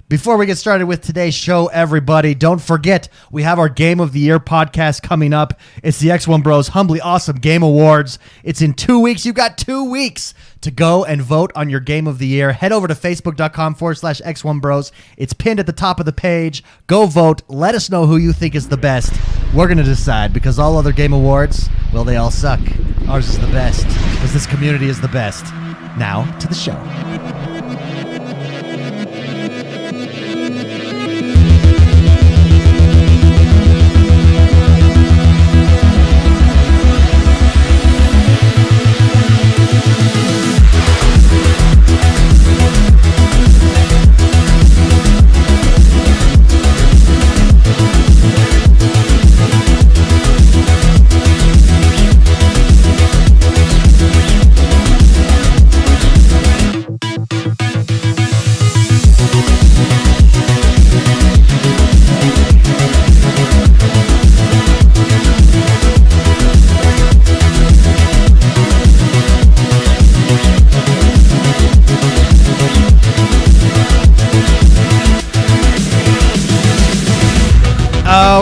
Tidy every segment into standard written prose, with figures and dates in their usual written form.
Before we get started with today's show, everybody, don't forget we have our Game of the Year podcast coming up. It's the XoneBros Humbly Awesome Game Awards. It's in 2 weeks. You've got 2 weeks to go and vote on your Game of the Year. Head over to facebook.com/XoneBros. It's pinned at the top of the page. Go vote. Let us know who you think is the best. We're going to decide because all other Game Awards, well, they all suck. Ours is the best because this community is the best. Now to the show.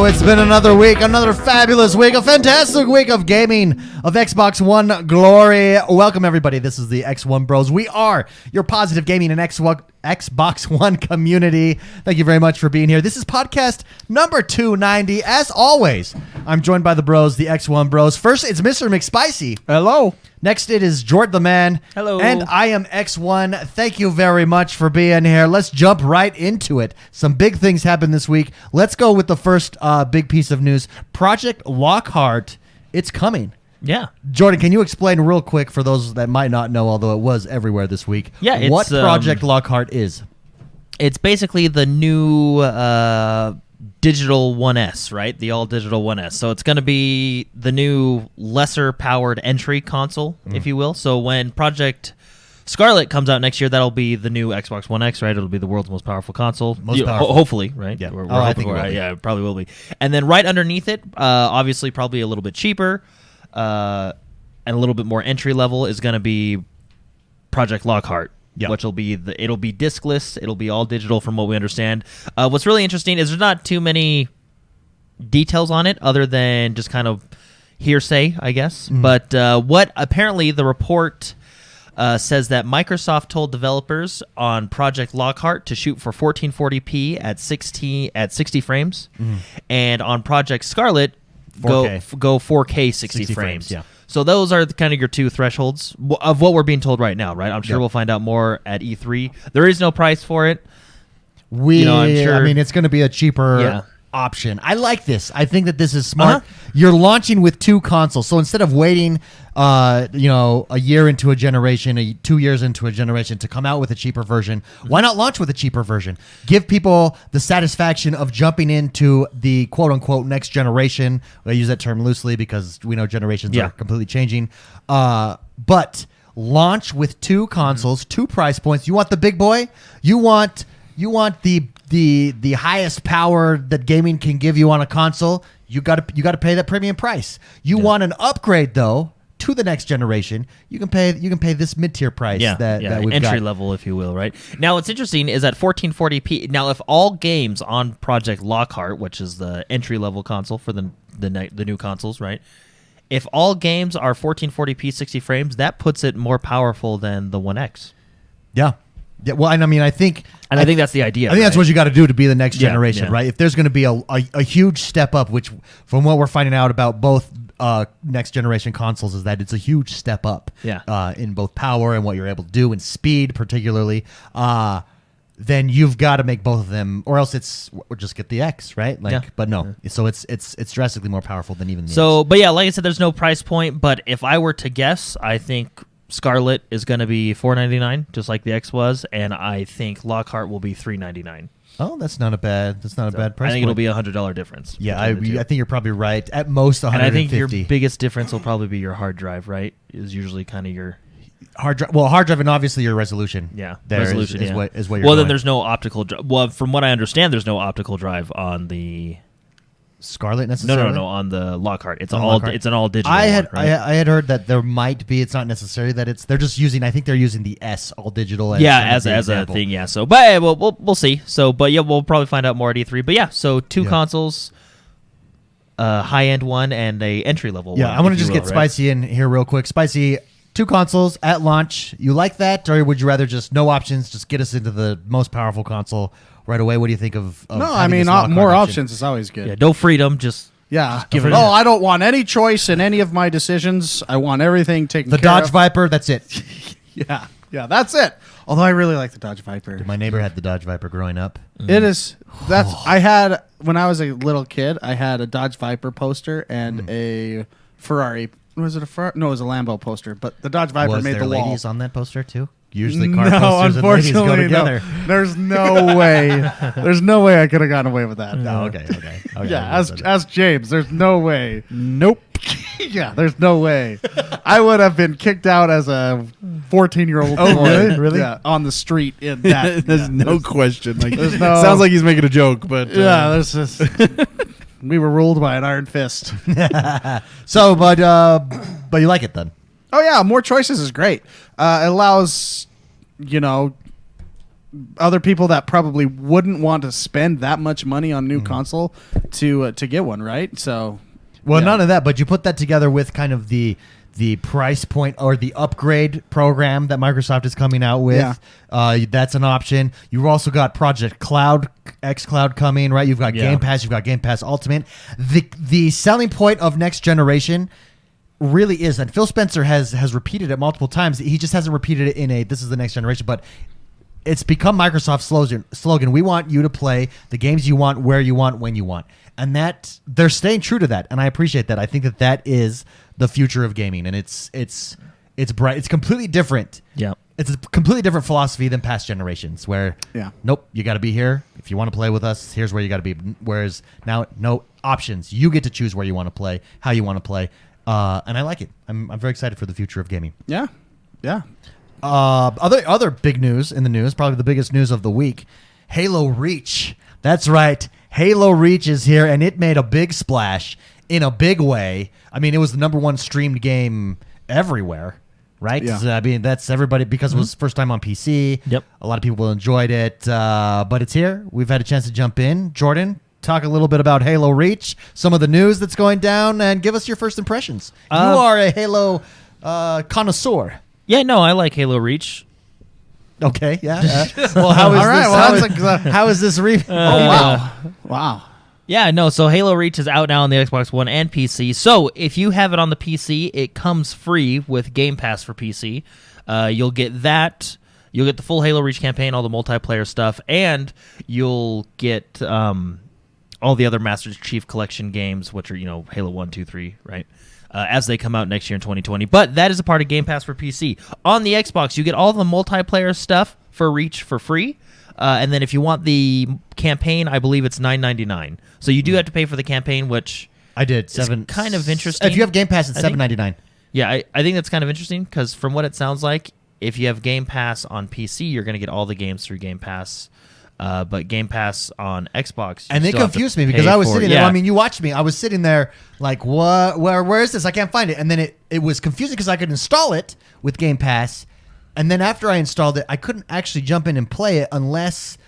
It's been another week, another fabulous week, a fantastic week of gaming, of Xbox One glory. Welcome, everybody. This is the XoneBros. We are your positive gaming and Xbox One community. Thank you very much for being here. This is podcast number 290. As always, I'm joined by the bros, the XoneBros. First, it's Mr. McSpicy. Hello. Next, it is Jord the Man. Hello. And I am X1. Thank you very much for being here. Let's jump right into it. Some big things happened this week. Let's go with the first big piece of news. Project Lockhart, it's coming. Yeah. Jordan, can you explain real quick for those that might not know, although it was everywhere this week, what Project Lockhart is? It's basically the new digital 1S, right? The all-digital 1S. So it's going to be the new lesser-powered entry console, if you will. So when Project Scarlett comes out next year, that'll be the new Xbox One X, right? It'll be the world's most powerful console. Hopefully, right? Yeah. I think it will be. Yeah, it probably will be. And then right underneath it, obviously probably a little bit cheaper, and a little bit more entry level is going to be Project Lockhart. Yep. Which will be it'll be discless, it'll be all digital from what we understand. What's really interesting is there's not too many details on it other than just kind of hearsay, I guess. But what apparently the report says that Microsoft told developers on Project Lockhart to shoot for 1440p at 60 frames, and on Project Scarlett 4K. go 4K 60 frames. Yeah. So those are kind of your two thresholds of what we're being told right now, right? I'm sure we'll find out more at E3. There is no price for it. I'm sure. I mean, it's going to be a cheaper option. I like this. I think that this is smart. You're launching with two consoles, so instead of waiting, a year into a generation, 2 years into a generation to come out with a cheaper version, why not launch with a cheaper version? Give people the satisfaction of jumping into the quote-unquote next generation. I use that term loosely because we know generations are completely changing. But launch with two consoles, two price points. You want the big boy? You want the highest power that gaming can give you on a console? You got to pay that premium price. You want an upgrade though to the next generation? You can pay this mid-tier price that we've got. Entry level, if you will, right? Now, what's interesting is at 1440p. Now, if all games on Project Lockhart, which is the entry level console for the new consoles, right? If all games are 1440p 60 frames, that puts it more powerful than the One X. Yeah. Yeah, well, and I mean, I think that's the idea. I think that's what you got to do to be the next generation, right? If there's going to be a huge step up, which from what we're finding out about both next generation consoles is that it's a huge step up in both power and what you're able to do and speed, particularly. Then you've got to make both of them, or else or just get the X, right? But no, so it's drastically more powerful than even the X. But yeah, like I said, there's no price point. But if I were to guess, I think Scarlett is going to be $499, just like the X was, and I think Lockhart will be $399. Oh, that's not a bad price. I think it'll be $100 difference. Yeah, I think you're probably right. At most, $150. And I think your biggest difference will probably be your hard drive, right? Is usually kind of your hard drive. Well, hard drive and obviously your resolution. Yeah, resolution is what you're. Well, then there's no optical. Well, from what I understand, there's no optical drive on the Scarlett No, necessarily. no, on the Lockhart. It's On all. Lockhart. It's an all digital. I had one, right? I had heard that there might be. It's not necessary that it's. They're just using. I think they're using the S all digital. As Yeah, kind of as the a example. thing. Yeah. So, but we'll see. So, but yeah, we'll probably find out more at E3. But yeah, so two Yeah. consoles, a high end one and a entry level one. Yeah, I want to if just you get will, right? Spicy in here real quick. Spicy, 2 consoles at launch. You like that, or would you rather just no options? Just get us into the most powerful console right away. What do you think of No, I having mean this Lockhart more option? options is always good. Yeah, no freedom. Just Yeah. give it Oh, a- I don't want any choice in any of my decisions. I want everything taken The care Dodge of. Viper. That's it. Yeah. Yeah, that's it. Although I really like the Dodge Viper. My neighbor had the Dodge Viper growing up. It is. That's. I had when I was a little kid. I had a Dodge Viper poster and a Ferrari. Was it a Ferrari? No, it was a Lambo poster. But the Dodge Viper Was made there the wall. ladies on that poster too? Usually, car No, posters and ladies go unfortunately, together. no. There's no way. There's no way I could have gotten away with that. Oh, okay. Yeah, ask James. There's no way. Nope. Yeah, there's no way. I would have been kicked out as a 14-year-old. Oh, boy. really? Yeah, on the street in that. There's yeah, no question. Like, there's no- sounds like he's making a joke, but Yeah, there's just. We were ruled by an iron fist. So, but you like it then? Oh yeah, more choices is great. It allows, other people that probably wouldn't want to spend that much money on new console to get one, right? So, Well, yeah. none of that, but you put that together with kind of the price point or the upgrade program that Microsoft is coming out with. Yeah. That's an option. You've also got Project Cloud, xCloud coming, right? You've got Yeah. Game Pass. You've got Game Pass Ultimate. The selling point of next generation really is, and Phil Spencer has repeated it multiple times. He just hasn't repeated it in a "this is the next generation," but it's become Microsoft's slogan. We want you to play the games you want, where you want, when you want. And that they're staying true to that. And I appreciate that. I think that is the future of gaming. And it's bright. It's completely different. yeah. It's a completely different philosophy than past generations where, Yeah. nope, you got to be here. If you want to play with us, here's where you got to be. Whereas now, no options. You get to choose where you want to play, how you want to play. And I like it. I'm very excited for the future of gaming. Yeah, yeah. Other big news in the news, probably the biggest news of the week, Halo Reach. That's right. Halo Reach is here, and it made a big splash in a big way. I mean, it was the #1 streamed game everywhere, right? Yeah. I mean, that's everybody because it was first time on PC. Yep. A lot of people enjoyed it, but it's here. We've had a chance to jump in. Jordan, talk a little bit about Halo Reach, some of the news that's going down, and give us your first impressions. You are a Halo connoisseur. Yeah, no, I like Halo Reach. Okay, yeah. Well, how is All right, this? well, how, that's how is this? Oh wow, wow. Yeah, no, so Halo Reach is out now on the Xbox One and PC. So if you have it on the PC, it comes free with Game Pass for PC. You'll get that. You'll get the full Halo Reach campaign, all the multiplayer stuff, and you'll get all the other Master Chief Collection games, which are, Halo 1, 2, 3, right? As they come out next year in 2020. But that is a part of Game Pass for PC. On the Xbox, you get all the multiplayer stuff for Reach for free. And then if you want the campaign, I believe it's $9.99. So you do have to pay for the campaign, which I did is kind of interesting. If you have Game Pass, it's I think- $7.99. Yeah, I think that's kind of interesting because from what it sounds like, if you have Game Pass on PC, you're going to get all the games through Game Pass. But Game Pass on Xbox, you And they still have to confused me pay because I was for it. sitting there. Yeah. I mean, you watched me. I was sitting there like, what? Where is this? I can't find it. And then it was confusing because I could install it with Game Pass, and then after I installed it, I couldn't actually jump in and play it unless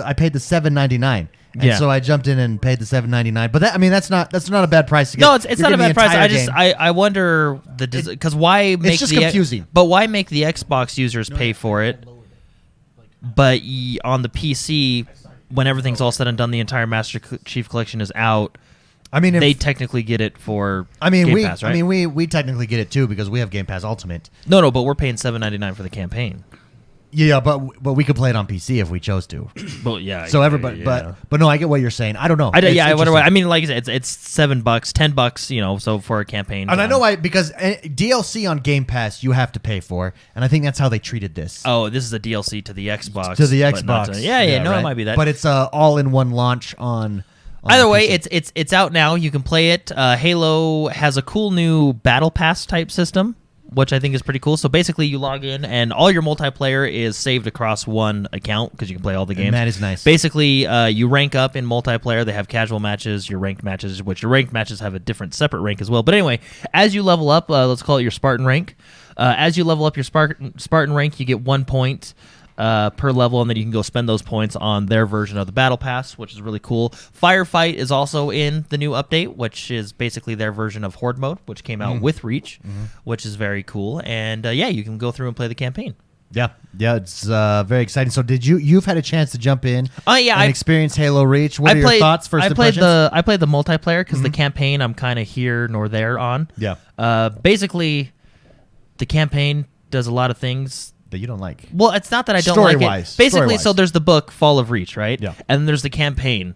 I paid the $7.99. And Yeah. so I jumped in and paid the $7.99. But that's not a bad price to get. No, it's You're not a getting the bad price. entire game. I wonder because why make just the confusing. But why make the Xbox users pay for it? But on the PC, when everything's all said and done, the entire Master Chief Collection is out. I mean, They technically get it for Game Pass, right? we technically get it too because we have Game Pass Ultimate. No, but we're paying $7.99 for the campaign. Yeah, but we could play it on PC if we chose to. But yeah, So everybody, but no, I get what you're saying. I don't know. I It's wonder why. interesting. I mean, like I said, it's $7, $10, so for a campaign. And I know why, because DLC on Game Pass you have to pay for, and I think that's how they treated this. Oh, this is a DLC to the Xbox. To the but not Xbox. to- yeah, no, right? it might be that. But it's all-in-one launch on Either the way, PC. it's out now. You can play it. Halo has a cool new battle pass type system, which I think is pretty cool. So basically, you log in, and all your multiplayer is saved across one account because you can play all the games. And that is nice. Basically, you rank up in multiplayer. They have casual matches, your ranked matches, which your ranked matches have a different separate rank as well. But anyway, as you level up, let's call it your Spartan rank. As you level up your Spartan rank, you get 1 point per level, and then you can go spend those points on their version of the battle pass, which is really cool. Firefight is also in the new update, which is basically their version of Horde mode, which came out with Reach, which is very cool. And you can go through and play the campaign. Yeah, it's very exciting. So you've had a chance to jump in and experience Halo Reach. What are your thoughts, first impressions? I played the multiplayer because the campaign I'm kind of here nor there on. Yeah. Basically, the campaign does a lot of things that you don't like. Well, it's not that I don't like it. Basically, Story-wise. so there's the book Fall of Reach, right? Yeah. And there's the campaign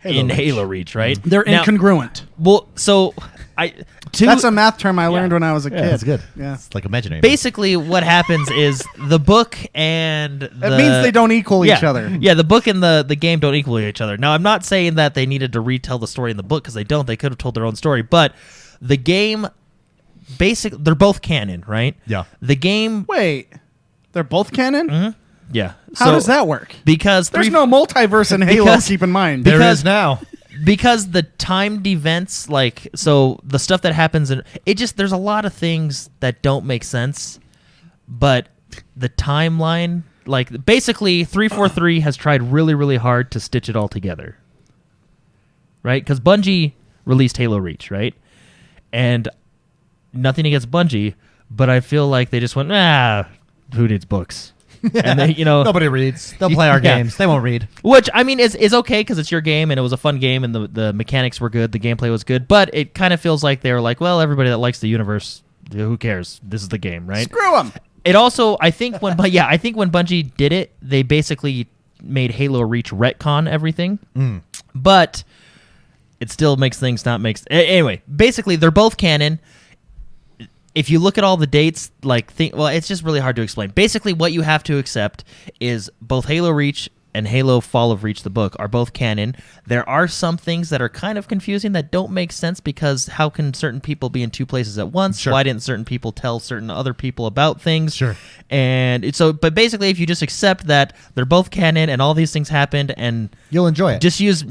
Halo Reach, right? They're incongruent. Well, so that's a math term I learned when I was a kid. That's good. Yeah. It's like imaginary. Basically, what happens is the book and it means they don't equal each other. Yeah, the book and the game don't equal each other. Now, I'm not saying that they needed to retell the story in the book because they don't. They could have told their own story. But the game, they're both canon, right? Yeah. The game... Wait. They're both canon? Mm-hmm. Yeah. How does that work? Because there's no multiverse in Halo, keep in mind. There is now. Because the timed events, like, so the stuff that happens, there's a lot of things that don't make sense, but the timeline, like, basically 343 has tried really, really hard to stitch it all together, right? Because Bungie released Halo Reach, right? And nothing against Bungie, but I feel like they just went, who needs books? And they, nobody reads. They'll play our games. They won't read. Which, I mean, is okay because it's your game and it was a fun game and the mechanics were good, the gameplay was good, but it kind of feels like they were like, well, everybody that likes the universe, who cares? This is the game, right? Screw them. It also, I think when Bungie did it, they basically made Halo Reach retcon everything, but it still makes things not make... Anyway, basically, they're both canon. If you look at all the dates, it's just really hard to explain. Basically, what you have to accept is both Halo Reach and Halo Fall of Reach, the book, are both canon. There are some things that are kind of confusing that don't make sense because how can certain people be in two places at once? Sure. Why didn't certain people tell certain other people about things? Sure. And but basically, if you just accept that they're both canon and all these things happened and... You'll enjoy it. Just use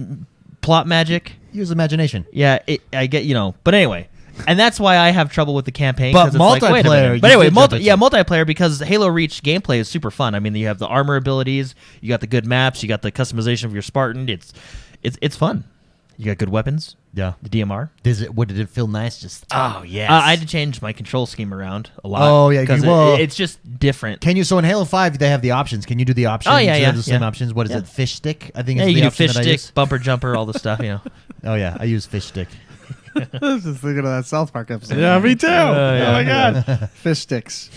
plot magic. Use imagination. Yeah, I get, but anyway... And that's why I have trouble with the campaign. But it's like, wait a multiplayer, minute. But anyway, you did multiplayer because Halo Reach gameplay is super fun. I mean, you have the armor abilities, you got the good maps, you got the customization of your Spartan. It's fun. You got good weapons. Yeah. The DMR. Did it feel nice? Oh yes. I had to change my control scheme around a lot. Oh yeah, because it's just different. Can you? So in Halo 5, they have the options. Can you do the options? Oh yeah. The same options. What is it? Fish stick. I think. Yeah, is you the can do option fish that I stick, use. bumper jumper, all the stuff. Oh yeah, I use fish stick. I was just thinking of that South Park episode. Yeah, me too. Oh my god. Fish sticks.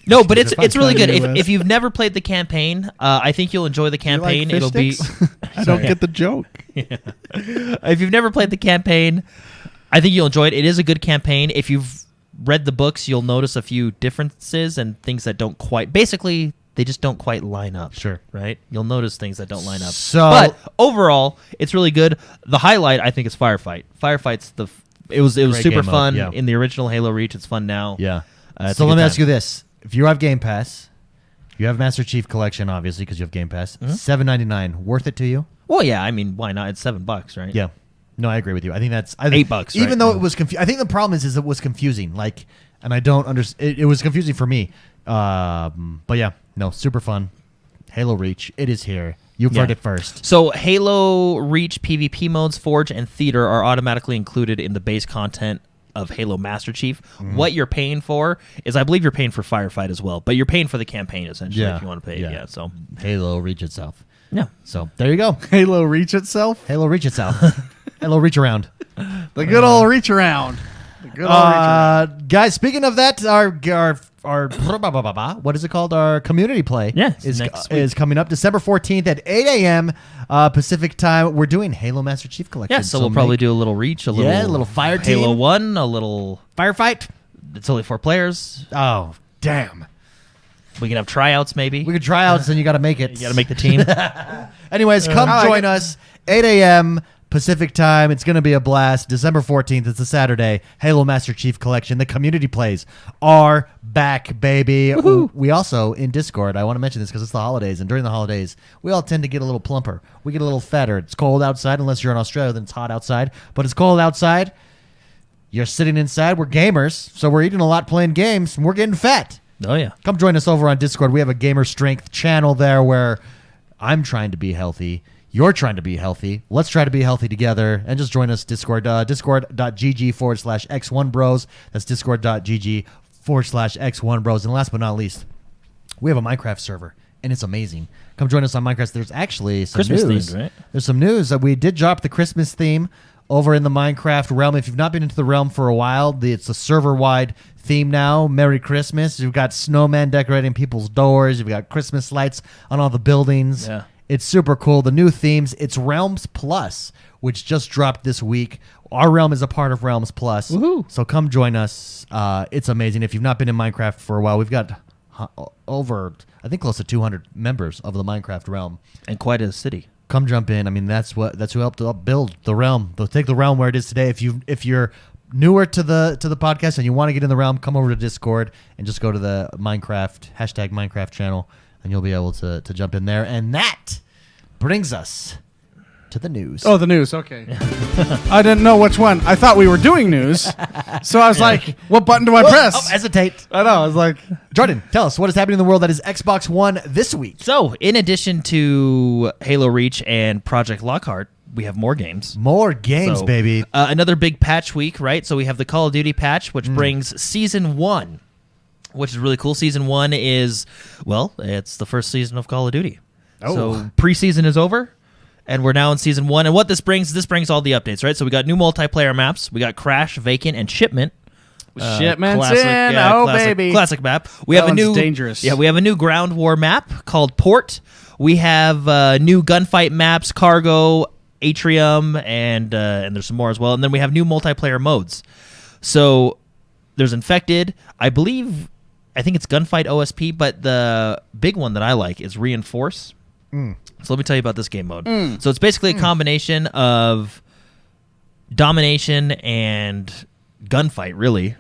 No, but it's really good. Trying to If you've never played the campaign, I think you'll enjoy the campaign. You like It'll fish be. sticks? I don't get the joke. If you've never played the campaign, I think you'll enjoy it. It is a good campaign. If you've read the books, you'll notice a few differences and things that don't quite. Basically, they just don't quite line up. Sure. Right? You'll notice things that don't line up. So, but overall, it's really good. The highlight, I think, is Firefight. Firefight's it was Great super game mode, fun yeah. in the original Halo Reach. It's fun now. Yeah. It's So a let good me ask time. you this: if you have Game Pass, you have Master Chief Collection, obviously, because you have Game Pass. $7.99, worth it to you? Well, yeah. I mean, why not? It's $7, right? Yeah. No, I agree with you. I think that's $8, Even right? though it was I think the problem is it was confusing. And I don't understand. It was confusing for me. But yeah, no, super fun. Halo Reach, it is here. You've heard it first. So Halo Reach PvP modes, Forge, and Theater are automatically included in the base content of Halo Master Chief. What you're paying for is, I believe you're paying for Firefight as well, but you're paying for the campaign essentially if you want to pay. Yeah. So Halo Reach itself. yeah. So there you go. Halo Reach itself. Halo Reach itself. Halo Reach around. The good old reach around. The good old reach around. Guys, speaking of that, our what is it called? Our community play is coming up December 14th at 8 a.m. Pacific time. We're doing Halo Master Chief Collection. Yeah, so we'll probably do a little Reach, a little fire team. Halo 1, a little Firefight. It's only 4 players. Oh, damn. We can have tryouts maybe. We could try outs and you got to make it. You got to make the team. Anyways, come join us 8 a.m. Pacific time. It's going to be a blast. December 14th. It's a Saturday. Halo Master Chief Collection. The community plays are back, baby. We also, in Discord, I want to mention this because it's the holidays, and during the holidays, we all tend to get a little plumper. We get a little fatter. It's cold outside. Unless you're in Australia, then it's hot outside. But it's cold outside. You're sitting inside. We're gamers, so we're eating a lot playing games, and we're getting fat. Oh, yeah. Come join us over on Discord. We have a Gamer Strength channel there where I'm trying to be healthy. You're trying to be healthy. Let's try to be healthy together. And just join us, Discord. Discord.gg/X1Bros. That's Discord.gg/X1Bros. And last but not least, we have a Minecraft server, and it's amazing. Come join us on Minecraft. There's actually some Christmas news. themed, right? There's some news that we did drop the Christmas theme over in the Minecraft realm. If you've not been into the realm for a while, it's a server-wide theme now. Merry Christmas. You've got snowmen decorating people's doors. You've got Christmas lights on all the buildings. Yeah. It's super cool. The new themes, it's Realms Plus, which just dropped this week. Our realm is a part of Realms Plus. Woohoo. So come join us. It's amazing. If you've not been in Minecraft for a while, we've got over, I think, close to 200 members of the Minecraft realm. And quite a city. Come jump in. I mean, that's who helped build the realm. They'll take the realm where it is today. If you're newer to the podcast and you want to get in the realm, come over to Discord and just go to the #Minecraft channel, and you'll be able to jump in there. And that brings us to the news. Oh, the news. Okay. I didn't know which one. I thought we were doing news. So I was like, what button do I press? Oh, hesitate. I know. I was like, Jordan, tell us what is happening in the world that is Xbox One this week. So, in addition to Halo Reach and Project Lockhart, we have more games. More games, So, baby. Another big patch week, right? So we have the Call of Duty patch, which brings Season 1, which is really cool. Season 1 is, well, it's the first season of Call of Duty. Oh. So preseason is over, and we're now in Season 1. And what this brings all the updates, right? So we got new multiplayer maps. We got Crash, Vacant, and Shipment. Shipment's in. Oh, baby. Classic map. We That have a new one's dangerous. Yeah, we have a new ground war map called Port. We have new gunfight maps, Cargo, Atrium, and there's some more as well. And then we have new multiplayer modes. So there's Infected. I think it's Gunfight OSP, but the big one that I like is Reinforce. So let me tell you about this game mode. So it's basically a combination of domination and gunfight, really.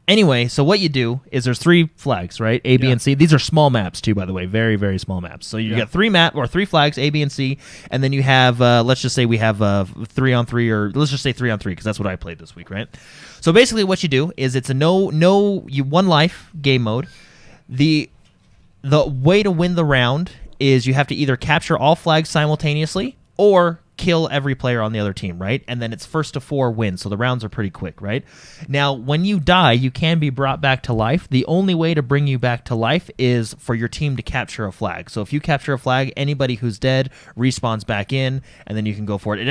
Anyway, so what you do is there's 3 flags, right? A, B, and C. These are small maps too, by the way. Very, very small maps. So you got 3 flags, A, B, and C, and then you have let's just say we have 3-on-3, or let's just say 3-on-3 because that's what I played this week, right? So basically, what you do is it's a one life game mode. The way to win the round is you have to either capture all flags simultaneously or kill every player on the other team, right? And then it's first to 4 wins, so the rounds are pretty quick, right? Now, when you die, you can be brought back to life. The only way to bring you back to life is for your team to capture a flag. So if you capture a flag, anybody who's dead respawns back in, and then you can go for it.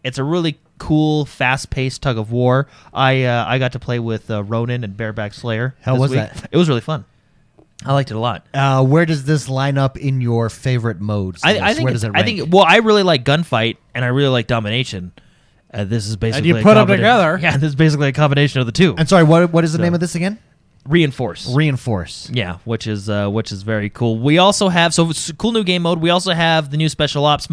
It's a really cool, fast-paced tug of war. I got to play with Ronin and Bareback Slayer. How this was week. that? It was really fun. I liked it a lot. Where does this line up in your favorite modes? I think where does it rank? I really like gunfight and I really like domination. This is basically you put them together. Yeah, this is basically a combination of the two. I'm sorry. What is the name of this again? Reinforce. Reinforce. Yeah, which is very cool. We also have it's a cool new game mode. We also have the new special ops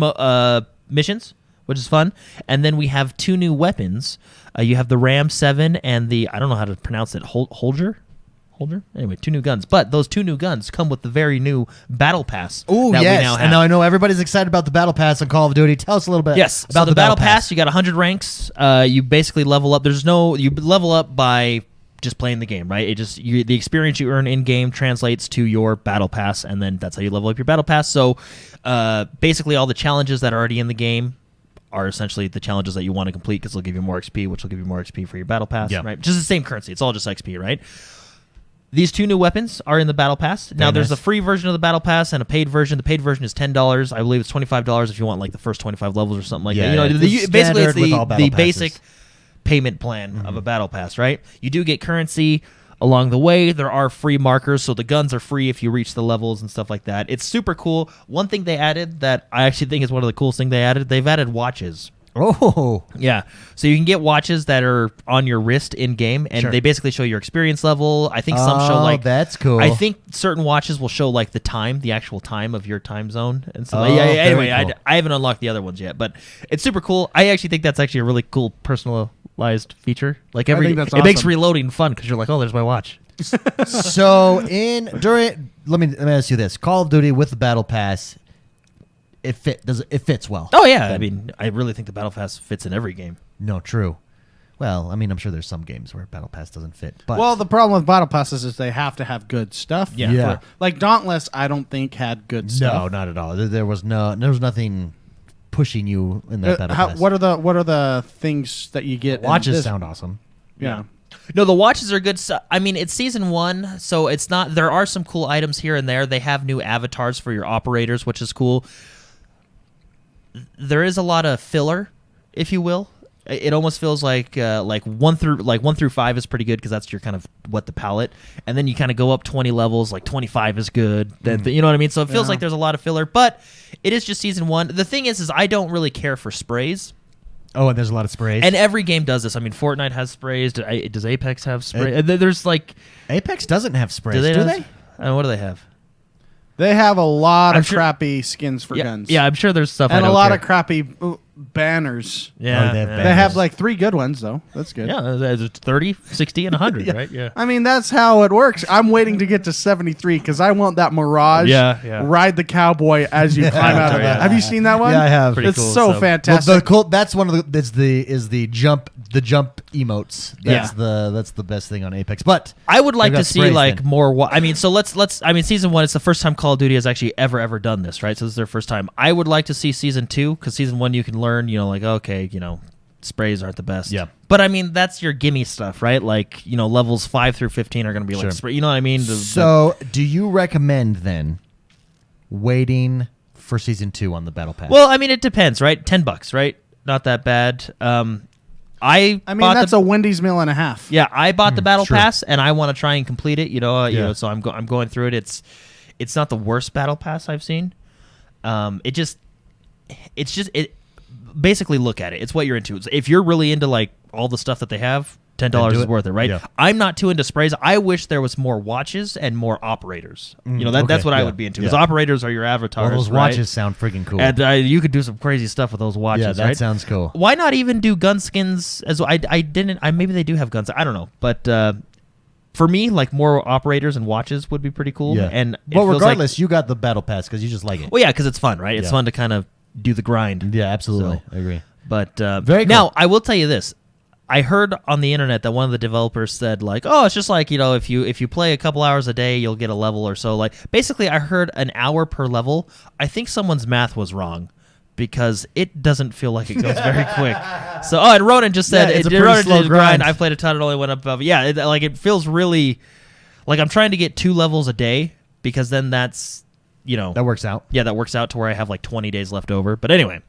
missions, which is fun, and then we have 2 new weapons. You have the Ram 7 and the, I don't know how to pronounce it, Holger. Anyway, 2 new guns. But those 2 new guns come with the very new Battle Pass. Oh, that yes. we now have. And now I know everybody's excited about the Battle Pass on Call of Duty. Tell us a little bit about the Battle Pass. You got 100 ranks. You basically level up. You level up by just playing the game, right? The experience you earn in game translates to your Battle Pass, and then that's how you level up your Battle Pass. So basically all the challenges that are already in the game are essentially the challenges that you want to complete because they'll give you more XP, which will give you more XP for your Battle Pass, right? Just the same currency. It's all just XP, right? These 2 new weapons are in the Battle Pass. Now, there's a free version of the Battle Pass and a paid version. The paid version is $10. I believe it's $25 if you want like the first 25 levels or something like that. Basically, it's the basic payment plan of a Battle Pass, right? You do get currency along the way. There are free markers, so the guns are free if you reach the levels and stuff like that. It's super cool. One thing they added that I actually think is one of the coolest things they added, they've added watches. Oh, Yeah. So you can get watches that are on your wrist in game, and Sure. they basically show your experience level. I think some show like that's cool. I think certain watches will show like the time, the actual time of your time zone, and so Oh, yeah. very Anyway, cool. I haven't unlocked the other ones yet, but it's super cool. I actually think that's actually a really cool personalized feature. Like think that's it makes awesome. reloading fun because you're like, oh, there's my watch. So let me ask you this: Call of Duty with the Battle Pass, it fits well. Oh yeah, I mean, I really think the Battle Pass fits in every game. No, true. Well, I mean, I'm sure there's some games where Battle Pass doesn't fit, but Well, the problem with battle passes is they have to have good stuff. Yeah. Yeah. Like Dauntless, I don't think had good stuff. no, not at all. There was nothing pushing you in that Battle Pass. What are the things that you get? in Watches this? sound awesome. Yeah. No, the watches are good. I mean, it's season 1, so it's not. There are some cool items here and there. They have new avatars for your operators, which is cool. There is a lot of filler, if you will. It almost feels like 1 through 5 is pretty good because that's your kind of what the palette, and then you kind of go up 20 levels. Like 25 is good. Then you know what I mean. So it feels Yeah. like there's a lot of filler, but it is just season 1. The thing is I don't really care for sprays. Oh, and there's a lot of sprays. And every game does this. I mean, Fortnite has sprays. Does Apex have sprays? There's like, Apex doesn't have sprays, do they? do have- they? I don't know. What do they have? They have a lot I'm of sure- crappy skins for guns. Yeah, I'm sure there's stuff. I and a don't lot care. of crappy banners. Yeah, Oh, they have They banners. have like 3 good ones though. That's good. Yeah, there's 30, 60, and 100, right? Yeah. I mean, that's how it works. I'm waiting to get to 73 because I want that Mirage. Yeah. Ride the cowboy as you climb out of Yeah. that. Have you seen that one? Yeah, I have. Pretty It's cool so stuff. fantastic. That's one of the jump emotes. That's the best thing on Apex. But I would like they've to got see sprays like then. more. I mean, so let's. I mean, season 1. It's the first time Call of Duty has actually ever done this, right? So this is their first time. I would like to see season 2 because season 1 you can learn, like okay, sprays aren't the best. Yeah. But I mean, that's your gimme stuff, right? Like levels 5 through 15 are going to be Sure. like spray. You know what I mean? So, do you recommend then waiting for season 2 on the Battle Pass? Well, I mean, it depends, right? $10, right? Not that bad. I I mean, bought that's the, a Wendy's meal and a half. yeah. I bought the battle sure. pass, and I want to try and complete it. Yeah. So I'm going through it. It's not the worst battle pass I've seen. It basically look at it. It's what you're into. If you're really into like all the stuff that they have, $10 Then do is it. worth it, right? Yeah. I'm not too into sprays. I wish there was more watches and more operators. Okay, That's what I yeah, would be into. Because yeah. operators are your avatars. Well, those right? watches sound freaking cool. And you could do some crazy stuff with those watches. yeah, that right? sounds cool. Why not even do gun skins as well? I didn't. Maybe they do have guns. I don't know. But for me, like more operators and watches would be pretty cool. Yeah. And it but feels regardless, you got the Battle Pass because you just like it. well, yeah, because it's fun, right? It's Yeah. fun to kind of do the grind. Yeah, absolutely. So- I agree. But Very cool. now I will tell you this. I heard on the internet that one of the developers said like, "Oh, it's just like if you play a couple hours a day, you'll get a level or so." Like basically, I heard an hour per level. I think someone's math was wrong because it doesn't feel like it goes very quick. So, and Ronan just said Yeah, it's a it pretty Ronan slow did grind. grind. I played a ton. It only went up above. Yeah, it feels really like I'm trying to get 2 levels a day because then that's That works out. yeah, that works out to where I have like 20 days left over. But anyway.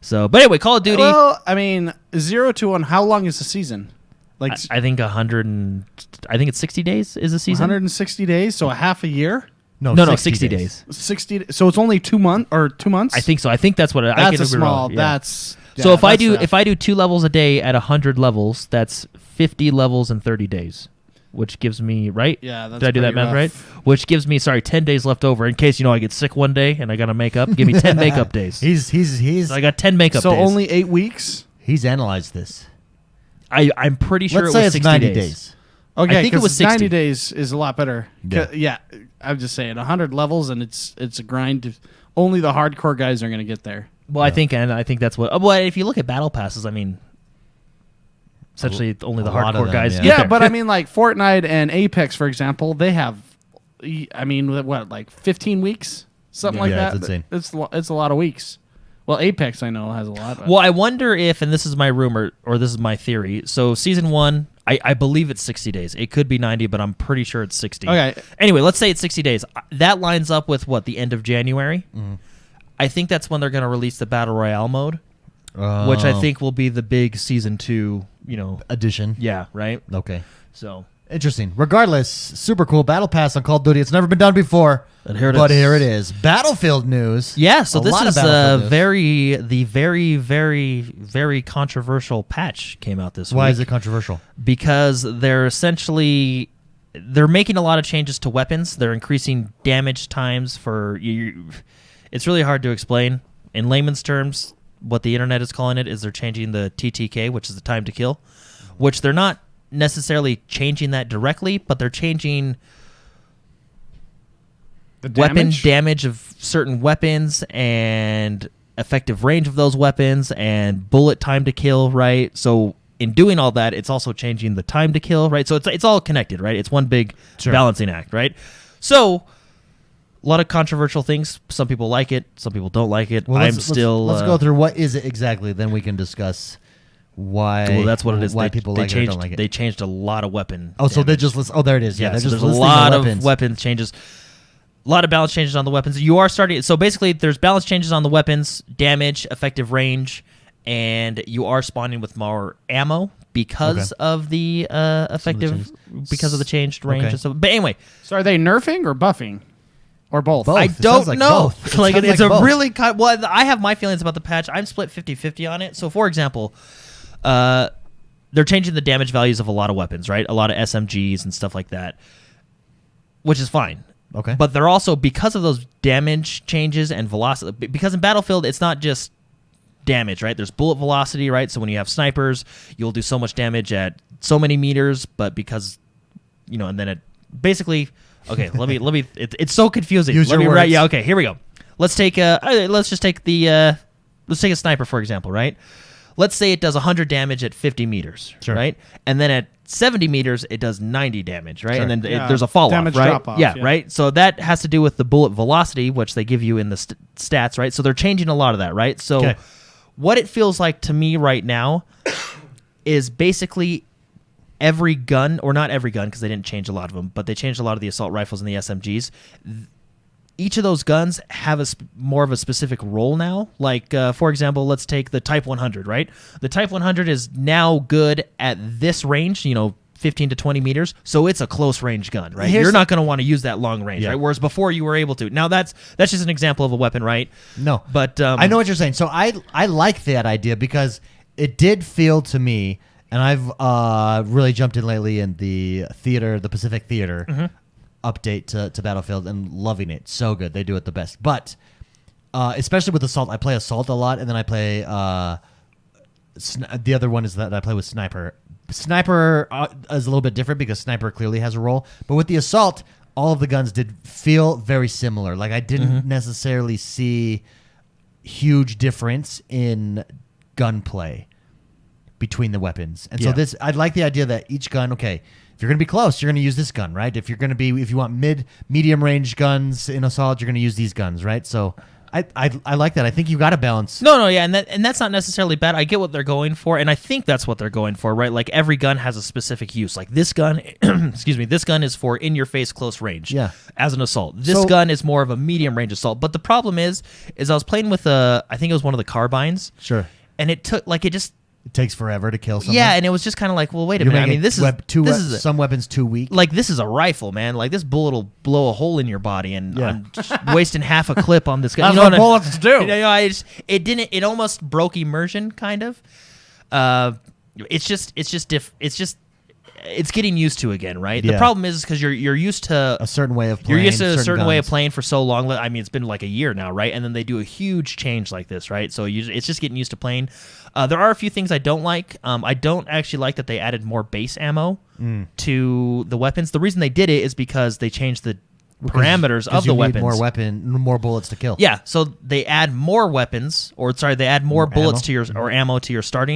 But anyway, Call of Duty. Well, I mean, 0 to 1. How long is the season? Like I think 100 and I think it's 60 days is the season. 160 days, so a half a year. No, 60 days. 60. So it's only 2 months or 2 months. I think so. I think that's what I that's could a be wrong. small. Yeah. That's so yeah, if I do 2 levels a day at 100 levels, that's 50 levels in 30 days, which gives me right. Yeah, that's did I do that pretty math rough. right? Which gives me 10 days left over in case I get sick one day and I gotta make up. Give me 10 makeup days. He's So I got 10 makeup so days. only 8 weeks. he's analyzed this. I'm pretty sure Let's it say was it's 60 90 days. days. Okay, I think it 'cause was 60. 90 days is a lot better. Yeah. Yeah, I'm just saying 100 levels and it's a grind. Only the hardcore guys are going to get there. Well, I think that's what. Well, if you look at battle passes, I mean, essentially only the a lot of hardcore them, guys. yeah. get Yeah, there. but I mean, like Fortnite and Apex, for example, they have, I mean, what, like 15 weeks, something like Yeah, that. it's insane. It's a lot of weeks. Well, Apex I know has a lot. But Well, I wonder if, and this is my rumor or this is my theory. So season 1, I believe it's 60 days. It could be 90, but I'm pretty sure it's 60. Okay. Anyway, let's say it's 60 days. That lines up with what, the end of January. Mm-hmm. I think that's when they're going to release the battle royale mode, which I think will be the big season 2. Edition. Yeah, right. Okay. So Interesting. Regardless, super cool battle pass on Call of Duty. It's never been done before, But here it is. Battlefield news. Yeah, so A this lot of is Battlefield news. very controversial patch came out this week. Why is it controversial? Because they're making a lot of changes to weapons. They're increasing damage times for you. It's really hard to explain. In layman's terms, what the internet is calling it is they're changing the TTK, which is the time to kill, which they're not necessarily changing that directly, but they're changing The weapon damage of certain weapons and effective range of those weapons and bullet time to kill, right? So in doing all that, it's also changing the time to kill, right? So it's all connected, right? It's one big balancing act, right? So a lot of controversial things. Some people like it, some people don't like it. Well, let's go through what is it exactly, then we can discuss why. Well, that's what it is. Why people like it or don't like it. They changed a lot of weapon. Oh, so they damage. just there it is. Yeah, so they're just there's a listing lot the of weapons. weapon changes. A lot of balance changes on the weapons. You are starting. So basically, there's balance changes on the weapons, damage, effective range, and you are spawning with more ammo because of the because of the changed range. Okay. And stuff. But anyway, So are they nerfing or buffing? Or both? Both. I It don't sounds like know. both. It Like sounds it's like a both. really well. I have my feelings about the patch. I'm split 50-50 on it. So for example, they're changing the damage values of a lot of weapons, right? A lot of SMGs and stuff like that, which is fine. Okay. But they're also, because of those damage changes and velocity, because in Battlefield it's not just damage, right? There's bullet velocity, right? So when you have snipers, you'll do so much damage at so many meters, but because and then it basically. Okay, let me. It's so confusing. Use your words. Yeah. Okay, here we go. Let's take let's take a sniper for example, right? Let's say it does 100 damage at 50 meters, right? And then at 70 meters, it does 90 damage, right? Sure. And then Yeah, there's a fall off, damage right? drop-off, yeah, yeah. right. So that has to do with the bullet velocity, which they give you in the stats, right? So they're changing a lot of that, right? So what it feels like to me right now is basically every gun, or not every gun because they didn't change a lot of them, but they changed a lot of the assault rifles and the SMGs. Each of those guns have more of a specific role now. Like, for example, let's take the Type 100, right? The Type 100 is now good at this range, 15 to 20 meters, so it's a close range gun, right? You're not going to want to use that long range, right? Whereas before you were able to. Now that's just an example of a weapon, right? No, but I know what you're saying. So I like that idea because it did feel to me. And I've really jumped in lately in the theater, the Pacific Theater update to Battlefield, and loving it. So good. They do it the best. But especially with Assault, I play Assault a lot, and then I play the other one is that I play with Sniper. Sniper is a little bit different because Sniper clearly has a role. But with the Assault, all of the guns did feel very similar. Like I didn't necessarily see huge difference in gunplay between the weapons. And so I'd like the idea that each gun, okay, if you're going to be close, you're going to use this gun, right? If you want medium range guns in Assault, you're going to use these guns, right? So I like that. I think you got to balance. No, yeah, and that's not necessarily bad. I get what they're going for, and I think that's what they're going for, right? Like every gun has a specific use. Like this gun, excuse me, this gun is for in your face close range. Yeah. As an assault. This gun is more of a medium range assault. But the problem is I was playing with I think it was one of the carbines. Sure. And it takes forever to kill someone. Yeah, and it was just kind of like, well, wait a minute. I mean, some weapons too weak. Like this is a rifle, man. Like this bullet will blow a hole in your body, and I'm just wasting half a clip on this gun. That's what bullets do. It almost broke immersion, kind of. It's getting used to again, right? Yeah. The problem is because you're used to a certain way of playing. You're used to a certain way of guns. playing for so long. I mean, it's been like a year now, right? And then they do a huge change like this, right? So it's just getting used to playing. There are a few things I don't like. I don't actually like that they added more base ammo to the weapons. The reason they did it is because they changed the parameters of the weapons. More bullets to kill. Yeah, so they add more weapons, they add more bullets ammo? to your ammo to your start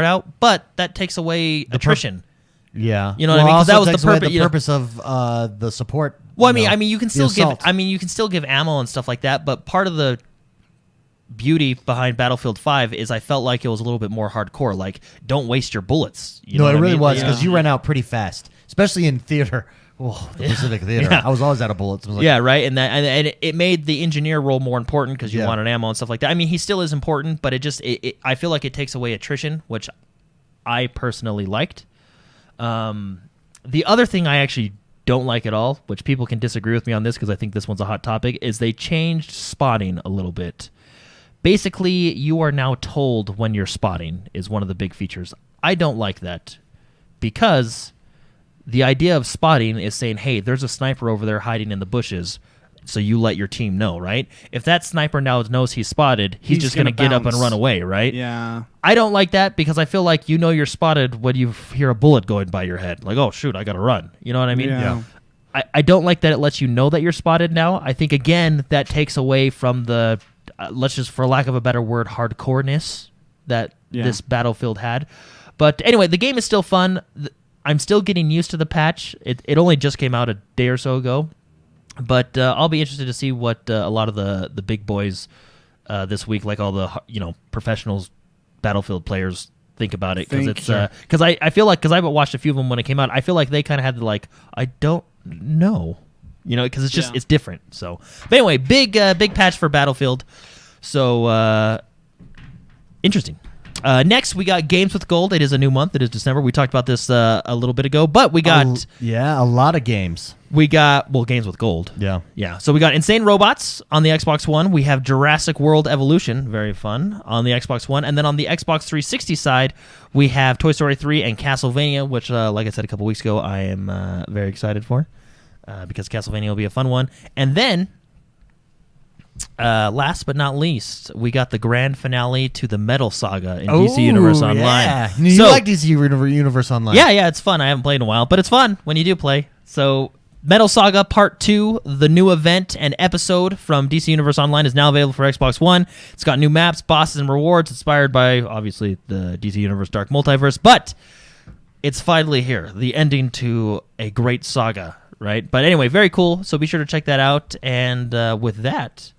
out, but that takes away attrition. Yeah, You know what I mean? Because that was takes the away purpose. the purpose of the support. Well, I mean, you can still give. assault. I mean, you can still give ammo and stuff like that. But part of the beauty behind Battlefield 5 is I felt like it was a little bit more hardcore. Like, don't waste your bullets. You know No, it what I really mean? was because you ran out pretty fast, especially in theater. Oh, the Pacific Theater. Yeah. I was always out of bullets. I was like, Yeah, right, and it made the engineer role more important because you Yeah. wanted ammo and stuff like that. I mean, he still is important, but I feel like it takes away attrition, which I personally liked. The other thing I actually don't like at all, which people can disagree with me on this because I think this one's a hot topic, is they changed spotting a little bit. Basically, you are now told when you're spotting is one of the big features. I don't like that because the idea of spotting is saying, hey, there's a sniper over there hiding in the bushes, so you let your team know, right? If that sniper now knows he's spotted, he's just going to get up and run away, right? Yeah. I don't like that because I feel like you know you're spotted when you hear a bullet going by your head. Like, oh, shoot, I got to run. You know what I mean? Yeah. I don't like that it lets you know that you're spotted now. I think, again, that takes away from the, let's just, for lack of a better word, hardcoreness that this Battlefield had. But anyway, the game is still fun. I'm still getting used to the patch. It only just came out a day or so ago. But I'll be interested to see what a lot of the big boys this week, like all the professionals, Battlefield players, think about it. Because I feel like, because I watched a few of them when it came out, I feel like they kind of had the I don't know, because it's just it's different. So, but anyway, big patch for Battlefield. So interesting. Next, we got Games with Gold. It is a new month. It is December. We talked about this a little bit ago, but we got a lot of games. We got Games with Gold. Yeah. So we got Insane Robots on the Xbox One. We have Jurassic World Evolution, very fun, on the Xbox One, and then on the Xbox 360 side, we have Toy Story 3 and Castlevania, which, like I said a couple weeks ago, I am very excited for because Castlevania will be a fun one, and then. Last but not least, we got the grand finale to the Metal Saga in DC Universe Online. Yeah. You like DC Universe Online? Yeah, it's fun. I haven't played in a while, but it's fun when you do play. So, Metal Saga Part 2, the new event and episode from DC Universe Online is now available for Xbox One. It's got new maps, bosses, and rewards inspired by, obviously, the DC Universe Dark Multiverse, but it's finally here, the ending to a great saga, right? But anyway, very cool, so be sure to check that out, and with that,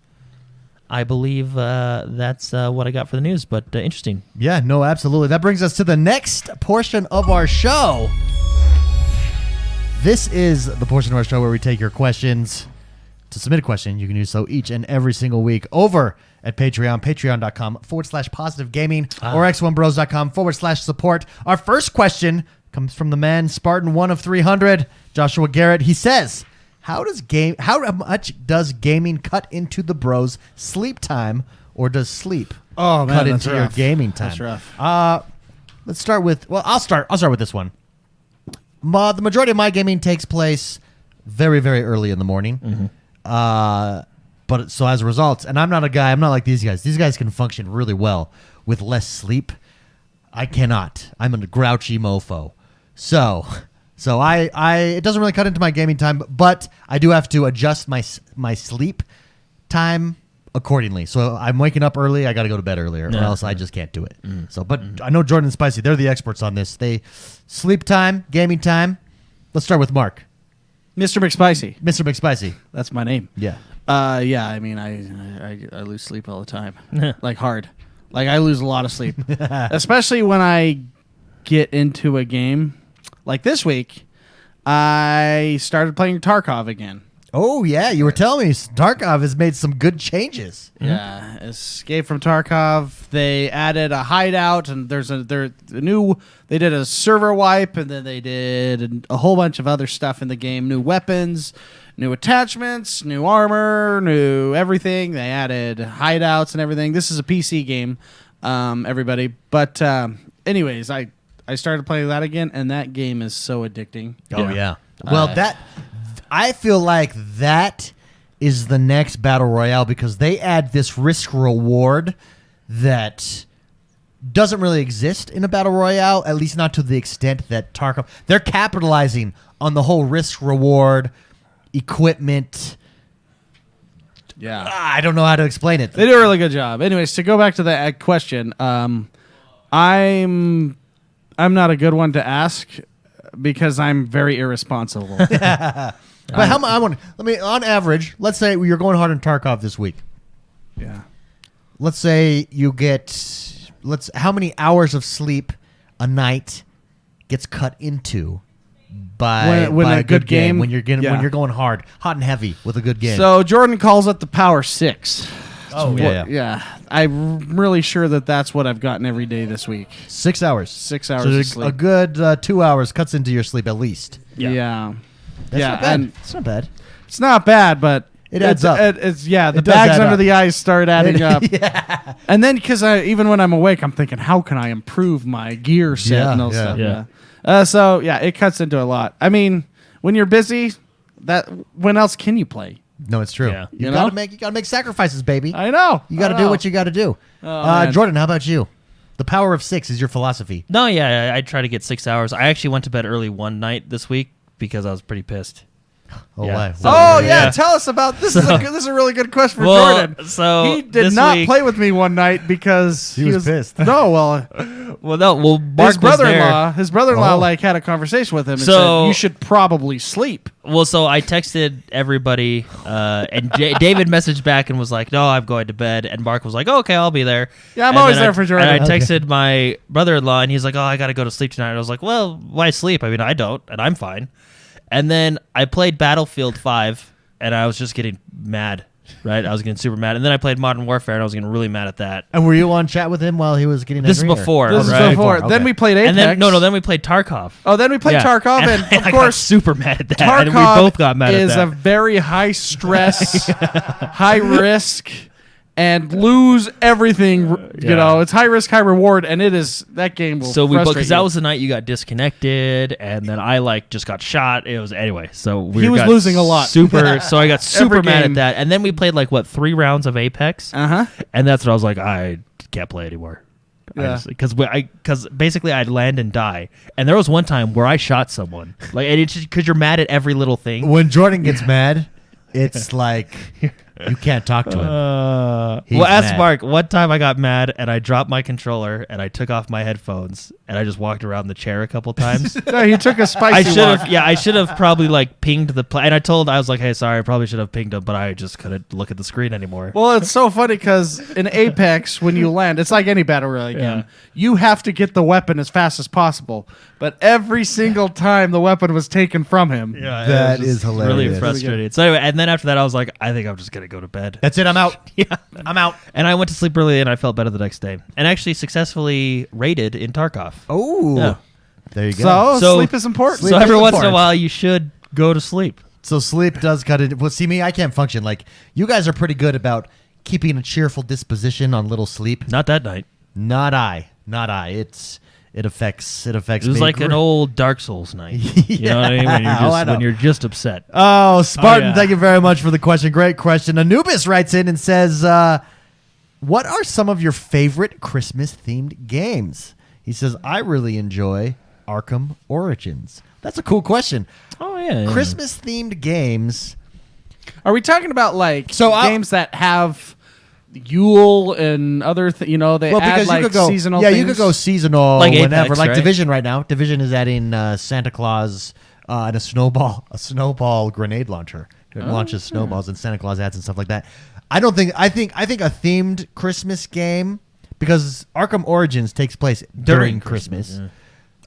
I believe that's what I got for the news, but interesting. Yeah, no, absolutely. That brings us to the next portion of our show. This is the portion of our show where we take your questions. To submit a question, you can do so each and every single week over at Patreon, patreon.com/positive gaming or XoneBros.com/support. Our first question comes from the man, Spartan 1 of 300, Joshua Garrett. He says, How much does gaming cut into the bros' sleep time, or does sleep cut into your gaming time? That's rough. Let's start with. Well, I'll start with this one. The majority of my gaming takes place very, very early in the morning. Mm-hmm. But so as a result, and I'm not like these guys. These guys can function really well with less sleep. I cannot. I'm a grouchy mofo. So it doesn't really cut into my gaming time, but I do have to adjust my sleep time accordingly. So I'm waking up early, I got to go to bed earlier, or else I just can't do it. So, but I know Jordan and Spicy, they're the experts on this. They sleep time, gaming time. Let's start with Mark. Mr. McSpicy. Mr. McSpicy. That's my name. Yeah. Yeah, I mean, I lose sleep all the time. Like hard. Like I lose a lot of sleep. Especially when I get into a game. Like this week, I started playing Tarkov again. Oh, yeah. You were telling me Tarkov has made some good changes. Yeah. Escape from Tarkov. They added a hideout, and they did a server wipe, and then they did a whole bunch of other stuff in the game. New weapons, new attachments, new armor, new everything. They added hideouts and everything. This is a PC game, everybody. But anyways, I started playing that again, and that game is so addicting. Oh, yeah. Well, I feel like that is the next Battle Royale because they add this risk-reward that doesn't really exist in a Battle Royale, at least not to the extent that Tarkov... They're capitalizing on the whole risk-reward, equipment... Yeah. I don't know how to explain it. They do a really good job. Anyways, to go back to the question, I'm not a good one to ask because I'm very irresponsible. But on average, let's say you're going hard on Tarkov this week. Yeah. Let's say you get how many hours of sleep a night gets cut into by a good game when you're going hot and heavy with a good game. So Jordan calls it the Power 6. Oh, yeah. Yeah, I'm really sure that's what I've gotten every day this week. 6 hours. 6 hours So of a sleep. good 2 hours cuts into your sleep at least. Yeah. That's Yeah, not bad. and It's not bad. it's not bad, but It adds up. It's the It does bags add under up. the eyes start adding up. Yeah. And then, because even when I'm awake, I'm thinking, how can I improve my gear set Yeah, and all yeah. stuff? Yeah. So it cuts into a lot. I mean, when you're busy, when else can you play? No, it's true. Yeah. You You gotta know? make sacrifices, baby. I know. You got to do what you got to do. man. Jordan, how about you? The power of 6 is your philosophy. No, yeah, I try to get 6 hours. I actually went to bed early one night this week because I was pretty pissed. Oh, Yeah. why? So- Oh Yeah. yeah, tell us about this. This is a really good question for Well, Jordan. so he did this not week- play with me one night because He was pissed. No, well, Mark his brother-in-law, Oh. like had a conversation with him and So- said you should probably sleep. So I texted everybody, and David messaged back and was like, "No, I'm going to bed." And Mark was like, oh, "Okay, I'll be there." Yeah, I'm And always then there for Jordan. And I Okay. texted my brother-in-law, and he's like, "Oh, I got to go to sleep tonight." And I was like, "Well, why sleep? I mean, I don't, and I'm fine." And then I played Battlefield 5, and I was just getting mad. Right, I was getting super mad, and then I played Modern Warfare, and I was getting really mad at that. And were you on chat with him while he was getting This is angry, or- before, This right? is before. Okay. Then we played Apex. And then then we played Tarkov. Oh, then we played Yeah. Tarkov, and I of got course, super mad at that. Tarkov and we both got mad is at that. a very high stress, high risk, and lose everything. You Yeah. know, it's high risk, high reward, and it is that game will. So frustrate because you. that was the night you got disconnected, and then I just got shot. It was anyway. So He was got losing a lot. Super. So I got super Every mad game. at that, and then we played 3 rounds of Apex, Uh-huh. and that's what I was like. I can't play anymore. Yeah. Because basically I'd land and die, and there was one time where I shot someone. And it's just because you're mad at every little thing. When Jordan gets mad, it's like you can't talk to him. He's Ask mad. Mark. One time I got mad and I dropped my controller and I took off my headphones and I just walked around the chair a couple times. No, he took a spicy I should walk. have. Yeah, I should have probably pinged the play. And I was like, "Hey, sorry, I probably should have pinged him, but I just couldn't look at the screen anymore." Well, it's so funny because in Apex, when you land, it's like any battle royale game. Yeah. You have to get the weapon as fast as possible, but every single time the weapon was taken from him. Yeah, That is hilarious. Really frustrating. So anyway, and then after that, I was like, "I think I'm just gonna go to bed." That's it. I'm out. Yeah, I'm out. and I went to sleep early, and I felt better the next day, and actually successfully raided in Tarkov. Oh, Yeah. there you go. So, sleep is important. Sleep So every is once in a important. while, you should go to sleep. So sleep does cut it. Well, see me, I can't function. Like you guys are pretty good about keeping a cheerful disposition on little sleep. Not that night. Not I. It affects. It affects. It was me. like an old Dark Souls night. You know what I mean? When you're Yeah. Oh, I just, know. when you're just upset. Oh, Spartan, Oh, yeah. thank you very much for the question. Great question. Anubis writes in and says, what are some of your favorite Christmas-themed games? He says, I really enjoy Arkham Origins. That's a cool question. Oh yeah. Christmas-themed games. Are we talking about So I'll- games that have Yule and other they Well, add because you could go seasonal Yeah, things? you could go seasonal Like whenever. Apex, Like right? Division right now. Division is adding Santa Claus and a snowball grenade launcher. It launches snowballs and Santa Claus ads and stuff like that. I think a themed Christmas game, because Arkham Origins takes place during Christmas. yeah.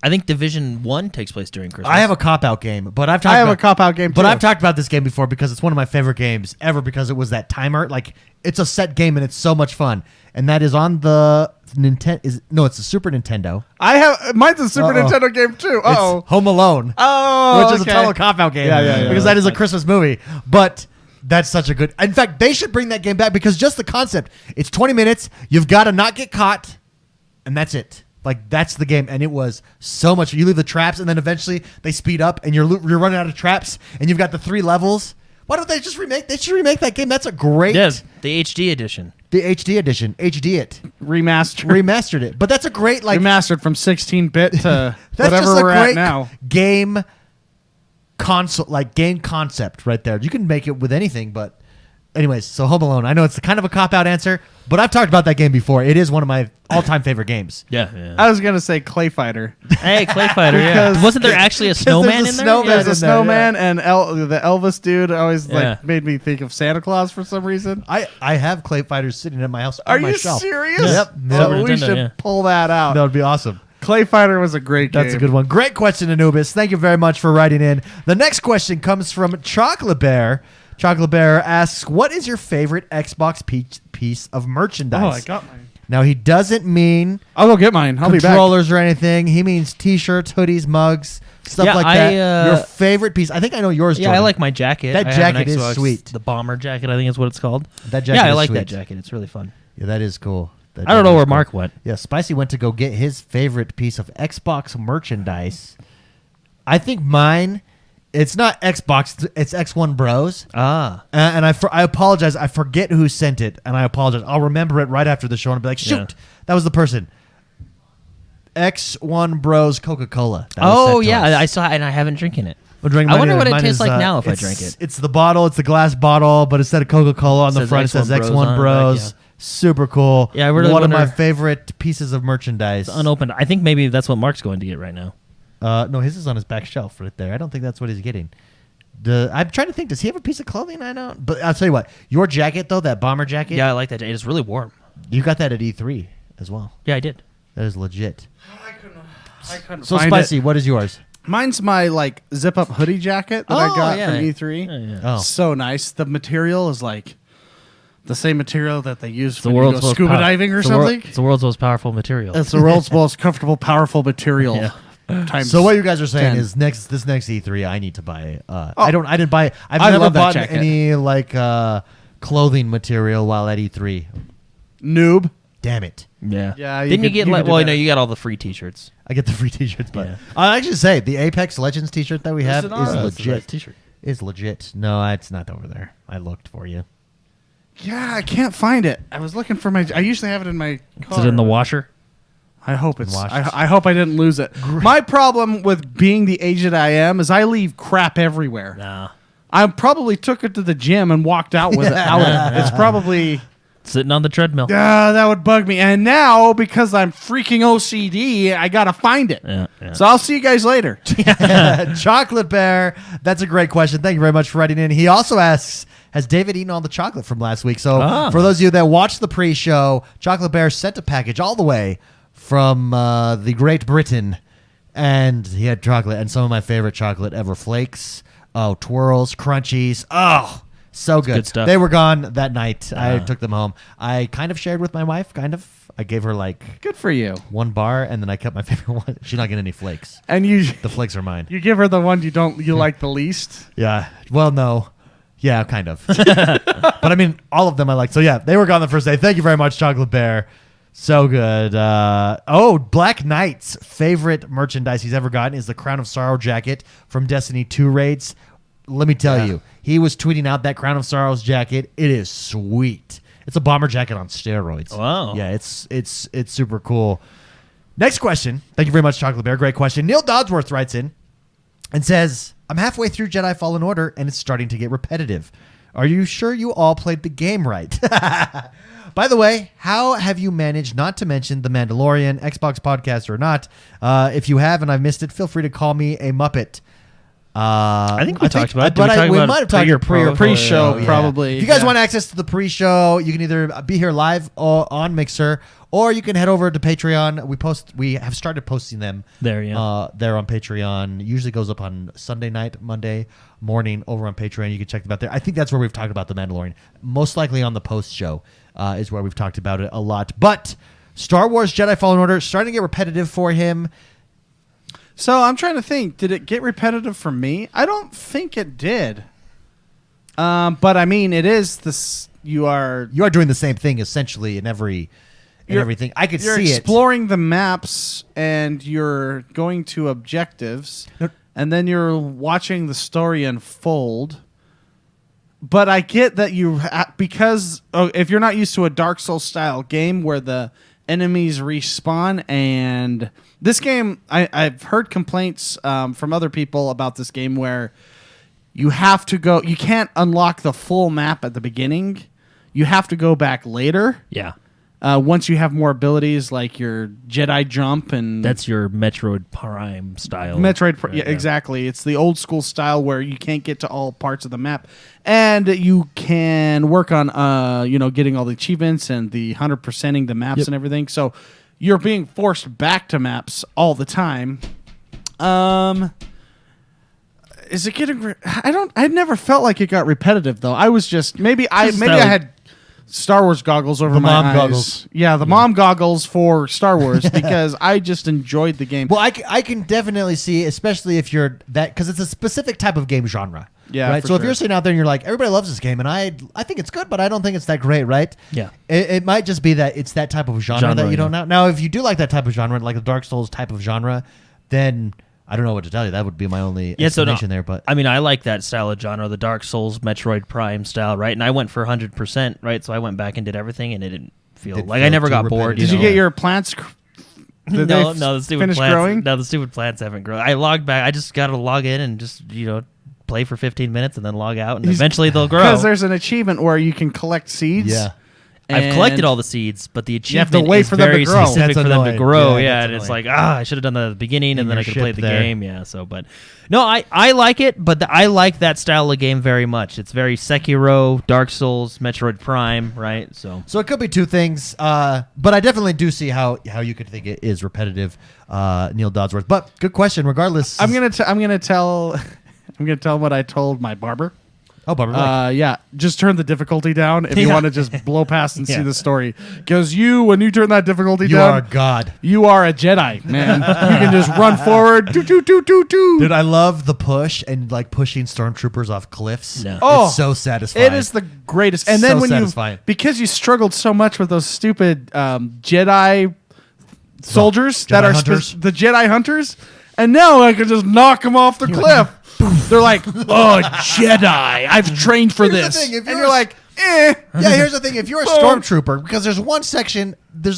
I think Division 1 takes place during Christmas. I have a cop-out game, but I've talked I have about, a cop-out game, But too. I've talked about this game before because it's one of my favorite games ever because it was that timer. Like, it's a set game and it's so much fun. And that is on the Nintendo. It's the Super Nintendo. I have mine's a Super Uh-oh. Nintendo game too. Oh, It's Home Alone. oh, Which is okay. a total cop-out game. Yeah. Because that is a Christmas movie. But that's such a good... In fact, they should bring that game back because just the concept. It's 20 minutes. You've got to not get caught. And that's it. Like, that's the game. And it was so much... You leave the traps, and then eventually they speed up, and you're running out of traps, and you've got the 3 levels. Why don't they just remake... They should remake that game. That's a great... Yes, the HD edition. The HD edition. HD it. Remastered Remastered it. But that's a great, like... remastered from 16-bit to That's whatever just a we're great at now. game console, like game concept right there. You can make it with anything, but anyways, so Home Alone. I know it's kind of a cop-out answer, but I've talked about that game before. It is one of my all-time favorite games. Yeah. I was gonna say Clay Fighter. Hey, Clay Fighter. Yeah. Because- Wasn't there actually a snowman there's a in there? snowman. There's in a there, snowman and the Elvis dude always Yeah. made me think of Santa Claus for some reason. I have Clay Fighters sitting at my house Are on my you shelf. serious? Yep. So Super we Nintendo, should yeah. pull that out. That would be awesome. Clay Fighter was a great game. That's a good one. Great question, Anubis. Thank you very much for writing in. The next question comes from Chocolate Bear. Chocolate Bear asks, what is your favorite Xbox piece of merchandise. Oh, I got mine. Now, he doesn't mean I'll go get mine. I'll be back. controllers or anything. He means T-shirts, hoodies, mugs, stuff like that. Your favorite piece. I think I know yours, Yeah, Jordan. I like my jacket. That I have an jacket is Xbox, sweet. The bomber jacket, I think is what it's called. That jacket Yeah, I is like sweet. that jacket. It's really fun. Yeah, that is cool. That I don't know jacket is where cool. Mark went. Yeah, Spicy went to go get his favorite piece of Xbox merchandise. I think mine, it's not Xbox, it's XoneBros. Ah. And I apologize. I forget who sent it, and I apologize. I'll remember it right after the show and be like, shoot, that was the person. XoneBros Coca-Cola. That was Oh, sent to yeah. us. I saw it, and I haven't drinking it. We'll drink I mine wonder either. what it Mine tastes is, like now if I it's- drink it. It's the bottle. It's the glass bottle, but instead of Coca-Cola on the Says front, it says X1 Bros on it, X1Bros. yeah. Super cool. Yeah, I really one of my wonder- favorite pieces of merchandise. It's unopened. I think maybe that's what Mark's going to get right now. No, his is on his back shelf right there. I don't think that's what he's getting. I'm trying to think. Does he have a piece of clothing? I don't. But I'll tell you what. Your jacket though, that bomber jacket. Yeah, I like that. It is really warm. You got that at E3 as well. Yeah, I did. That is legit. I couldn't So find Spicy, it. what is yours? Mine's my like zip up hoodie jacket that I got yeah. from E3. Yeah, yeah. Oh, So nice. The material is like the same material that they use It's the when you world's go most scuba pow- diving or it's the wor- something. It's the world's most powerful material. It's the world's most comfortable, powerful material. Yeah. Times so what you guys are saying 10. is this next E3 I need to buy. I didn't buy. I've I never love that bought jacket. any like clothing material while at E3. noob. Damn it. Yeah. Yeah, you Didn't you could- get you like? could do Well, better. you got all the free T-shirts. I get the free T-shirts, but Yeah. I'll actually say the Apex Legends T-shirt that we have it is on? That's a legit. nice T-shirt. Is legit. No, it's not over there. I looked for you. Yeah, I can't find it. I was looking for my. I usually have it in my car. Is it in the washer? I hope it's. Watch. I hope I didn't lose it. My problem with being the agent I am is I leave crap everywhere. Nah. I probably took it to the gym and walked out with it. It's probably. Sitting on the treadmill. That would bug me. And now, because I'm freaking OCD, I gotta find it. Yeah, yeah. So I'll see you guys later. Chocolate Bear. That's a great question. Thank you very much for writing in. He also asks, has David eaten all the chocolate from last week? So for those of you that watched the pre-show, Chocolate Bear sent a package all the way from the Great Britain, and he had chocolate and some of my favorite chocolate ever, flakes, twirls, crunchies. Oh, so good. stuff. They were gone that night. I took them home. I kind of shared with my wife, I gave her like Good for you. one bar, and then I kept my favorite one. She's not getting any flakes. And you The flakes are mine. you give her the one you like the least. Yeah. Well, no. Yeah, kind of. But I mean, all of them I like. So yeah, they were gone the first day. Thank you very much, Chocolate Bear. So good. Black Knight's favorite merchandise he's ever gotten is the Crown of Sorrow jacket from Destiny 2 raids. Let me tell you, he was tweeting out that Crown of Sorrows jacket. It is sweet. It's a bomber jacket on steroids. Wow. Yeah, it's super cool. Next question. Thank you very much, Chocolate Bear. Great question. Neil Dodsworth writes in and says, I'm halfway through Jedi Fallen Order, and it's starting to get repetitive. Are you sure you all played the game right? By the way, how have you managed not to mention The Mandalorian, Xbox podcast or not? If you have and I've missed it, feel free to call me a Muppet. I think we talked about it. Did But we talk we about might have talked pre-show, probably. If you guys Yeah. want access to the pre-show, you can either be here live or on Mixer, or you can head over to Patreon. We have started posting them There, yeah. there on Patreon. Usually goes up on Sunday night, Monday morning over on Patreon. You can check them out there. I think that's where we've talked about The Mandalorian. Most likely on the post show is where we've talked about it a lot. But Star Wars Jedi Fallen Order starting to get repetitive for him. So I'm trying to think. Did it get repetitive for me? I don't think it did. But I mean, it is this. You are doing the same thing essentially in everything. I could you're see it. exploring the maps, and you're going to objectives, No. and then you're watching the story unfold. But I get that because if you're not used to a Dark Souls style game where the enemies respawn, and this game, I've heard complaints from other people about this game where you have to go. You can't unlock the full map at the beginning. You have to go back later. Yeah. Once you have more abilities like your Jedi jump and That's your Metroid Prime style. yeah, exactly. It's the old school style where you can't get to all parts of the map, and you can work on getting all the achievements and the 100%ing the maps and everything. So you're being forced back to maps all the time. Is it getting? I never felt like it got repetitive though. I was just maybe I had Star Wars goggles over The my mom eyes. goggles. Yeah, the mom goggles for Star Wars because I just enjoyed the game. Well, I can definitely see, especially if you're that, because it's a specific type of game genre. Yeah, Right. for So if sure. you're sitting out there and you're like, everybody loves this game, and I think it's good, but I don't think it's that great, right? Yeah. It might just be that it's that type of genre that you don't know. Now, if you do like that type of genre, like the Dark Souls type of genre, then I don't know what to tell you. That would be my only explanation there. But I mean, I like that style of genre, the Dark Souls, Metroid Prime style, right? And I went for 100%, right? So I went back and did everything, and it didn't feel Didn't like feel I never too got bored. repetitive. Did you know? get your plants? Did no, they the stupid finish plants. growing? No, the stupid plants haven't grown. I logged back. I just got to log in and just play for 15 minutes and then log out, and eventually they'll grow. Because there's an achievement where you can collect seeds. yeah. I've collected all the seeds, but the have to achievement wait is for them to very grow. specific That's for them to annoying. grow. Yeah, Yeah, that's and it's annoying. like, I should have done that at the beginning, and then your I could play ship the there. game. Yeah, but no, I like it, but I like that style of game very much. It's very Sekiro, Dark Souls, Metroid Prime, right? So So it could be two things, but I definitely do see how you could think it is repetitive, Neil Dodsworth. But good question. Regardless, I'm gonna tell him what I told my barber. Oh, Barbara. Yeah, just turn the difficulty down if you want to just blow past and see Yeah. the story. Because when you turn that difficulty you down, are a god. you are a Jedi, man. You can just run forward. Do, do, do, do, do. Dude, I love the push and like pushing stormtroopers off cliffs. Yeah. Oh, It's so satisfying. It is the greatest. And So then when satisfying. because you struggled so much with those stupid Jedi soldiers that Jedi are hunters? the Jedi hunters, and now I can just knock them off the cliff. They're like, oh, Jedi, I've trained for Here's the this. thing, if And you're you're like, eh. Yeah, here's the thing. If you're a stormtrooper, because there's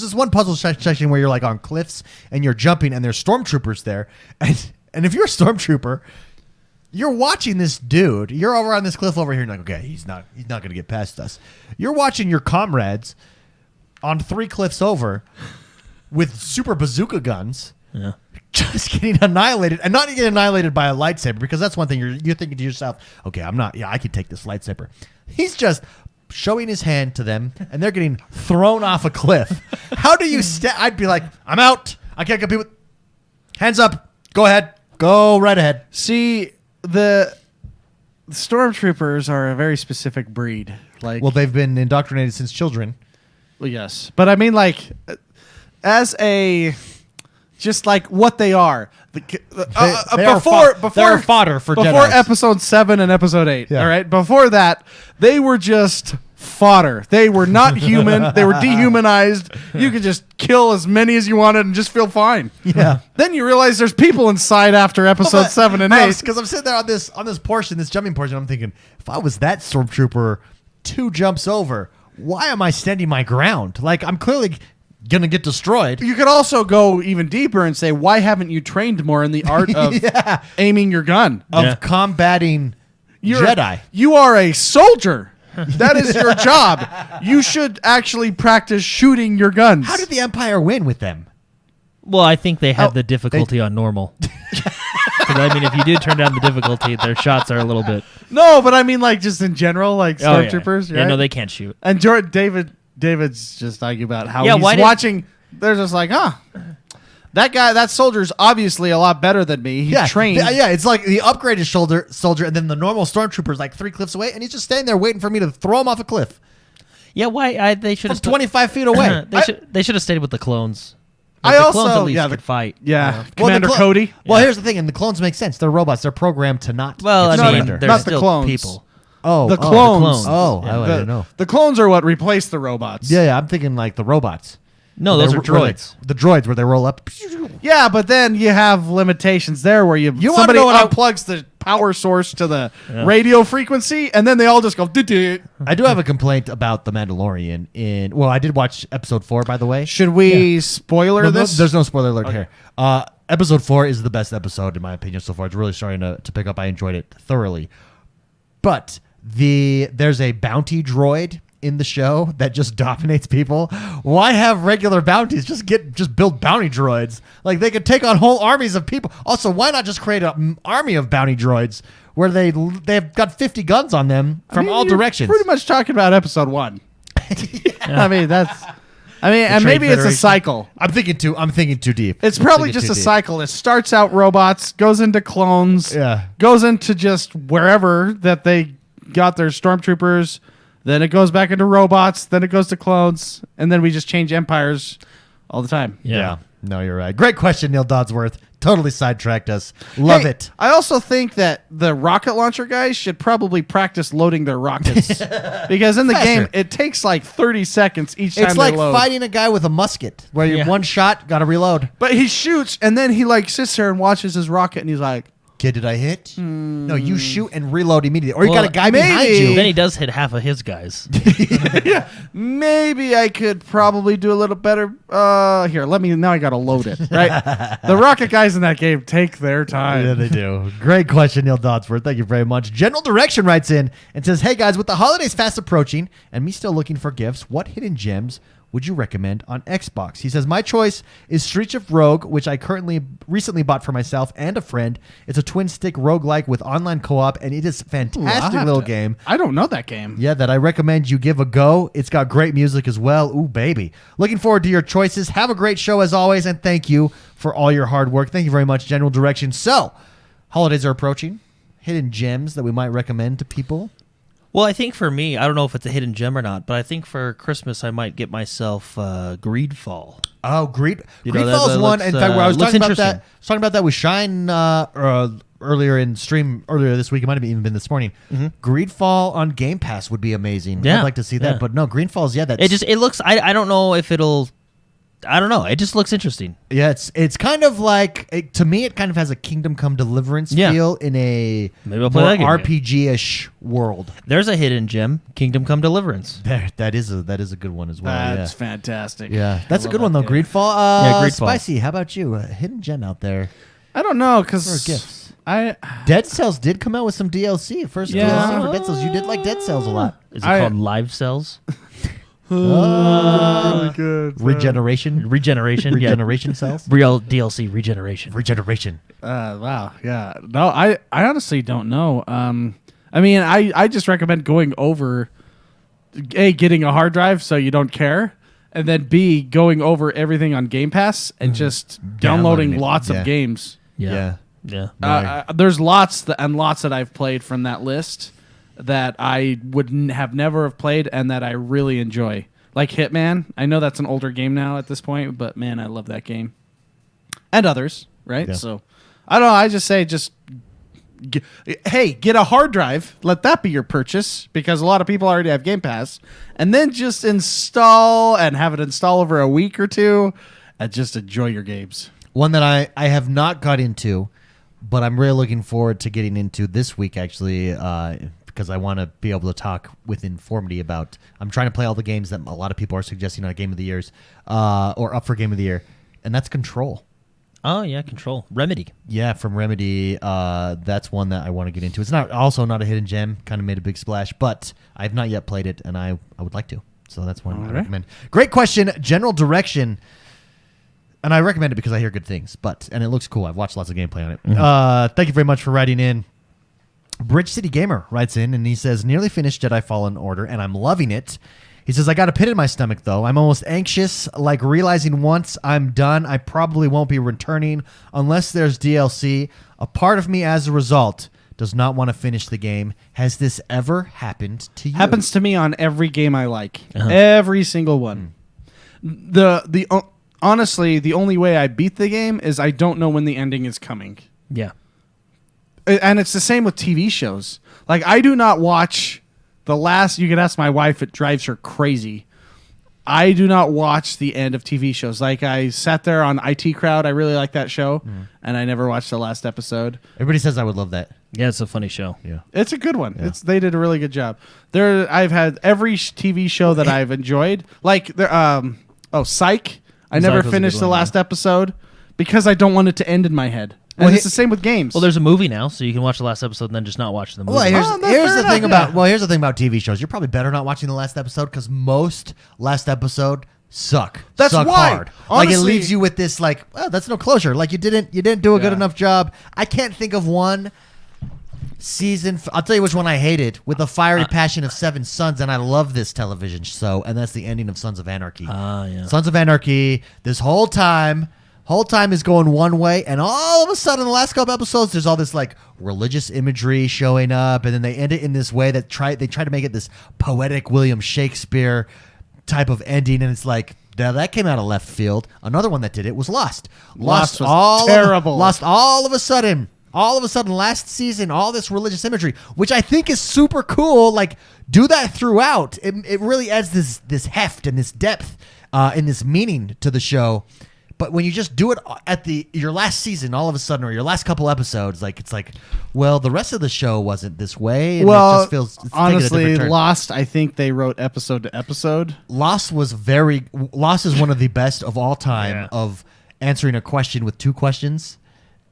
this one puzzle section where you're like on cliffs and you're jumping and there's stormtroopers there. And if you're a stormtrooper, you're watching this dude. You're over on this cliff over here and you're like, okay, he's not going to get past us. You're watching your comrades on 3 cliffs over with super bazooka guns. yeah. Just getting annihilated, and not getting annihilated by a lightsaber, because that's one thing you're thinking to yourself, okay, I can take this lightsaber. He's just showing his hand to them, and they're getting thrown off a cliff. How do you I'd be like, I'm out. I can't compete with. Hands up. Go ahead. Go right ahead. See, the stormtroopers are a very specific breed. Like, Well, they've been indoctrinated since children. well, yes, but I mean, like, as a just like what they are. They're fodder for before Jedis. episode 7 and episode 8. Yeah. All right, before that, they were just fodder. They were not human. They were dehumanized. You could just kill as many as you wanted and just feel fine. Yeah. Then you realize there's people inside after episode 7 and 8. Because I'm sitting there on this jumping portion, I'm thinking, if I was that stormtrooper 2 jumps over, why am I standing my ground? Like, I'm clearly gonna get destroyed. You could also go even deeper and say, why haven't you trained more in the art of aiming your gun? Of combating Jedi. You are a soldier. That is your job. You should actually practice shooting your guns. How did the Empire win with them? Well, I think they have Oh, the difficulty on normal. Because I mean, if you do turn down the difficulty, their shots are a little bit. No, but I mean, like, just in general, like Oh, yeah. stormtroopers. Yeah, right? no, they can't shoot. And David's just arguing about how Yeah, he's why did- watching. They're just like, that soldier's obviously a lot better than me. He trained. Yeah, it's like the upgraded soldier, and then the normal stormtrooper's like 3 cliffs away, and he's just standing there waiting for me to throw him off a cliff Yeah, why? They should from have 25 feet away. They should have stayed with the clones. I Like, the also- clones at least yeah, could fight. Yeah, Well, the Commander Cody. Well, Yeah. here's the thing, and the clones make sense. They're robots. They're programmed to not. Well, get I mean, surrender. they're Not the still clones. people. Oh, The oh, clones. Oh, Yeah. I didn't know. The clones are what replaced the robots. Yeah, I'm thinking like the robots. No, those are Where they- droids. The droids where they roll up. Yeah, but then you have limitations there where wanna somebody know what I- unplugs the power source to the radio frequency, and then they all just go. I do have a complaint about the Mandalorian. Well, I did watch episode 4, by the way. Should we spoiler No, this? there's no spoiler alert here. Episode 4 is the best episode in my opinion so far. It's really starting to pick up. I enjoyed it thoroughly. But there's a bounty droid in the show that just dominates people. Why have regular bounties? Just build bounty droids. Like, they could take on whole armies of people. Also, why not just create an army of bounty droids where they've got 50 guns on them from all you're directions? Pretty much talking about episode 1. I mean, and Trade maybe it's a Federation. cycle. I'm thinking too deep. It's probably Thinking just too a deep. cycle. It starts out robots, goes into clones, Yeah. goes into just wherever that they got their stormtroopers. Then it goes back into robots. Then it goes to clones. And then we just change empires all the time. Yeah. No, you're right. Great question, Neil Dodsworth. Totally sidetracked us. Love Hey, it. I also think that the rocket launcher guys should probably practice loading their rockets. Because in the Faster. game, it takes like 30 seconds each time It's they like load. fighting a guy with a musket, where you Yeah. one shot, got to reload. But he shoots, and then he like sits there and watches his rocket, and he's like, Kid, did I hit? No, you shoot and reload immediately. Or you Well, got a guy maybe. behind you. Then he does hit half of his guys. maybe I could probably do a little better. Here, now I got to load it, right? The rocket guys in that game take their time. Yeah, they do. Great question, Neil Dodsworth. Thank you very much. General Direction writes in and says, hey, guys, with the holidays fast approaching and me still looking for gifts, what hidden gems would you recommend on Xbox? He says, my choice is Streets of Rogue, which I recently bought for myself and a friend. It's a twin-stick roguelike with online co-op, and it is a fantastic little game. I don't know that game. Yeah, that I recommend you give a go. It's got great music as well. Ooh, baby. Looking forward to your choices. Have a great show as always, and thank you for all your hard work. Thank you very much, General Direction. So, holidays are approaching. Hidden gems that we might recommend to people. Well, I think for me, I don't know if it's a hidden gem or not, but I think for Christmas I might get myself Greedfall. Oh, You know, Greedfall's that one. looks, In fact, where I was looks talking about that, interesting. I was talking about that with Shine earlier in stream earlier this week. It might have even been this morning. Greedfall on Game Pass would be amazing. Yeah, I'd like to see that, yeah. but no, Greenfall's that's It looks. I don't know if it'll. I don't know. It just looks interesting. yeah. It's kind of like to me. It kind of has a Kingdom Come Deliverance Yeah. feel in a Maybe I'll play more that game, yeah. RPG-ish world. There's a hidden gem, Kingdom Come Deliverance. That is a good one as well. That's fantastic. Yeah, that's a I good love one though. that game. Greedfall. Yeah, Greedfall. Spicy. How about you? A hidden gem out there I don't know, for because gifts. I Dead Cells did come out with some DLC. First Yeah. DLC for Dead Cells. You did like Dead Cells a lot. Is it I- called Live Cells? really good. Regeneration. Regeneration. Regeneration cells. Real DLC regeneration. Regeneration. Wow. Yeah. No, I honestly don't know. I mean, I just recommend going over, A, getting a hard drive so you don't care, and then B, going over everything on Game Pass and just Downloading downloading it. lots Yeah. of games. Yeah. Yeah. There's lots and lots that I've played from that list that I would have never have played and that I really enjoy. Like Hitman. I know that's an older game now at this point, but man, I love that game. And others, right? Yeah. So, I don't know. I just say get a hard drive. Let that be your purchase because a lot of people already have Game Pass. And then just install and have it install over a week or two and just enjoy your games. One that I have not got into, but I'm really looking forward to getting into this week actually, because I want to be able to talk with informity about. I'm trying to play all the games that a lot of people are suggesting on Game of the Year's or up for Game of the Year, and that's Control. Oh yeah, Control. Remedy. Yeah, from Remedy. That's one that I want to get into. It's not a hidden gem. Kind of made a big splash, but I have not yet played it, and I would like to. So that's one I right. recommend. Great question. General Direction. And I recommend it because I hear good things, and it looks cool. I've watched lots of gameplay on it. Thank you very much for writing in. Bridge City Gamer writes in, and he says, nearly finished Jedi Fallen Order, and I'm loving it. He says, I got a pit in my stomach, though. I'm almost anxious, like realizing once I'm done, I probably won't be returning unless there's DLC. A part of me, as a result, does not want to finish the game. Has this ever happened to you? Happens to me on every game I like. Every single one. Honestly, the only way I beat the game is I don't know when the ending is coming. Yeah. And it's the same with TV shows. Like, I do not watch the last... You can ask my wife. It drives her crazy. I do not watch the end of TV shows. Like, I sat there on IT Crowd. I really like that show. And I never watched the last episode. Everybody says I would love that. Yeah, it's a funny show. Yeah. It's a good one. Yeah. They did a really good job. I've had every TV show that I've enjoyed. Like, Psych. I never Psych was a good finished the one, last episode because I don't want it to end in my head. And Well, it's the same with games. Well, there's a movie now, so you can watch the last episode and then just not watch the movie. Well, here's, Oh, no, here's fair the thing enough, about here's the thing about TV shows. You're probably better not watching the last episode because most last episode suck. That's suck why. hard. Like it Honestly- leaves you with this like, oh, that's no closure. Like you didn't do a good Yeah. enough job. I can't think of one season. I'll tell you which one I hated. With the fiery passion of Seven Sons, and I love this television show, and that's the ending of Sons of Anarchy. Yeah. Sons of Anarchy. This whole time. Whole time is going one way, and all of a sudden, the last couple episodes, there's all this like religious imagery showing up, and then they end it in this way that they try to make it this poetic William Shakespeare type of ending, and it's like that came out of left field. Another one that did it was Lost. Lost was terrible. Lost all of a sudden. All of a sudden, last season, all this religious imagery, which I think is super cool. Like, do that throughout. It really adds this heft and this depth and this meaning to the show. But when you just do it at your last season, all of a sudden, or your last couple episodes, like it's like, well, the rest of the show wasn't this way. And well, it just feels it's honestly, Lost. I think they wrote episode to episode. Lost is one of the best of all time of answering a question with two questions,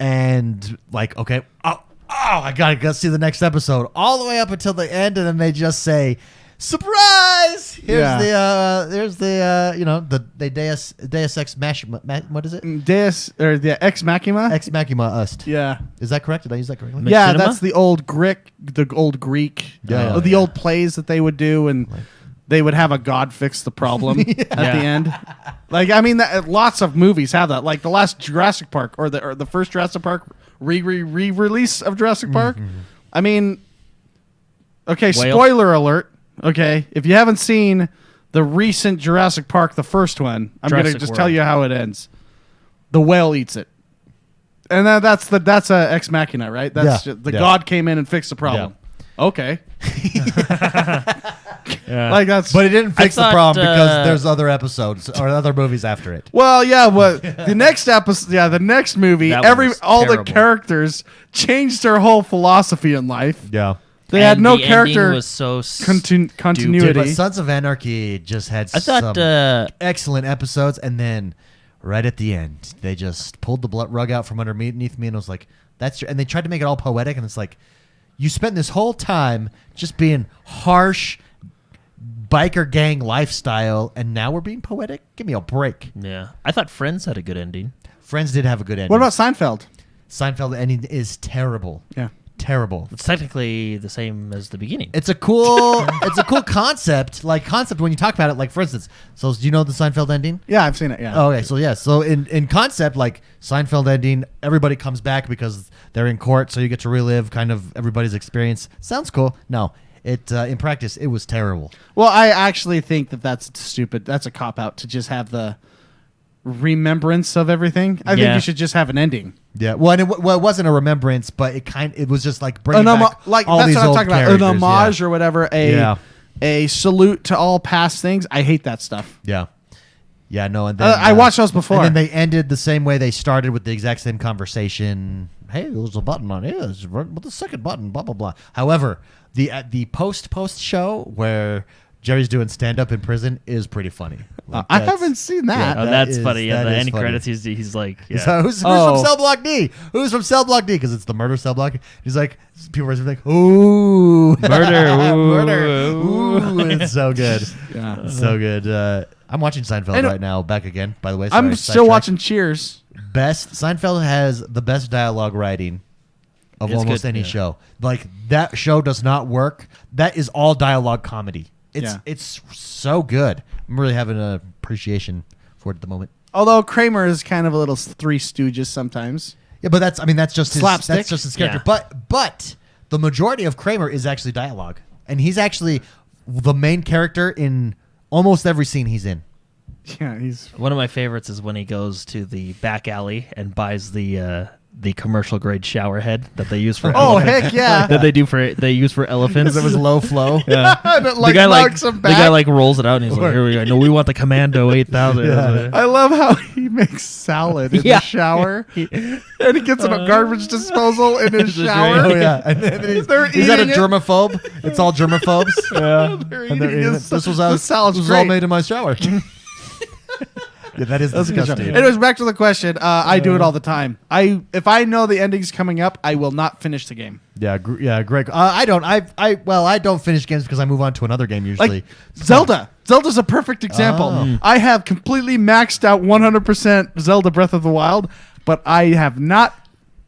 and like, okay, I gotta go see the next episode all the way up until the end, and then they just say, surprise! Here's the Deus Ex Machina. What is it? Deus or the Ex Machina. Ex Machina Ust. Yeah. Is that correct? Did I use that correctly? Yeah, Machinima? that's the old Greek. The old plays that they would do, and they would have a god fix the problem at the end. Like, I mean, lots of movies have that. Like the last Jurassic Park or the first Jurassic Park re-release of Jurassic Park. I mean, okay, Whale. spoiler alert. Okay, if you haven't seen the recent Jurassic Park, the first one, I'm going to Jurassic just World. tell you how it ends. The whale eats it. And that's a Ex Machina, right? That's Yeah. the god came in and fixed the problem. Okay. Like that's But it didn't fix the thought, problem because there's other episodes or other movies after it. well, yeah, but the next episode, the next movie, That was all the terrible. characters changed their whole philosophy in life. Yeah. They had And no the character ending was so continuity. But Sons of Anarchy just had I thought some excellent episodes, and then right at the end, they just pulled the rug out from underneath me, and I was like, and they tried to make it all poetic, and it's like, you spent this whole time just being harsh biker gang lifestyle, and now we're being poetic? Give me a break. yeah. I thought Friends had a good ending. Friends did have a good ending. What about Seinfeld? Seinfeld ending is terrible. Yeah. Terrible. It's technically the same as the beginning. It's a cool concept. Like when you talk about it, like for instance, so do you know the Seinfeld ending? Yeah, I've seen it. Yeah. Oh, okay. So in concept, like Seinfeld ending, everybody comes back because they're in court, so you get to relive kind of everybody's experience. Sounds cool. No, in practice, it was terrible. Well, I actually think that's stupid. That's a cop out to just have the remembrance of everything. I think Yeah. you should just have an ending. Yeah. Well, and it wasn't a remembrance, but it was just like bringing back Like all that's these what I'm old talking about. characters. An homage or whatever. A salute to all past things. I hate that stuff. Yeah. Yeah, no, and then I watched those before. And then they ended the same way they started, with the exact same conversation. Hey, there's a button on it. With the second button, blah blah blah. However, the post show where Jerry's doing stand up in prison is pretty funny. Like, I haven't seen that. Oh, that that's is- funny. Yeah, that the is end funny. credits, he's like, yeah. So who's Oh. from Cell Block D? Who's from Cell Block D? Because it's the murder Cell Block. He's like, people are like, ooh, Murder, ooh, murder, ooh. ooh. It's so good, Yeah. so good. I'm watching Seinfeld And- right now. Back again, by the way. I'm Sorry, still sidetrack. watching Cheers. Seinfeld has the best dialogue writing of It's almost good, any yeah. show. Like, that show does not work. That is all dialogue comedy. Yeah. It's so good. I'm really having an appreciation for it at the moment. Although Kramer is kind of a little Three Stooges sometimes. Yeah, but that's just his Slapstick? That's just his character. Yeah. But the majority of Kramer is actually dialogue, and he's actually the main character in almost every scene he's in. Yeah, he's One of my favorites is when he goes to the back alley and buys the commercial grade shower head that they use for oh elephants. heck yeah. That they use for elephants. Because it was low flow. Yeah. And it, like, the guy knocks him the guy back. like rolls it out and he's like, here we go. No, we want the Commando 8000. Yeah. I love how he makes salad in Yeah. the shower, and he gets in a garbage disposal in his shower. Oh yeah, and then he's They're that a eating it. germaphobe? It's all germaphobes. Yeah, They're and they're eating eating his- it. This was the salad's this was all great. made in my shower. Yeah, that is disgusting. Anyways, back to the question. I do it all the time. If I know the ending's coming up, I will not finish the game. Yeah, Greg. I don't. I don't finish games because I move on to another game usually. Like Zelda. Zelda's a perfect example. Oh. I have completely maxed out 100% Zelda Breath of the Wild, but I have not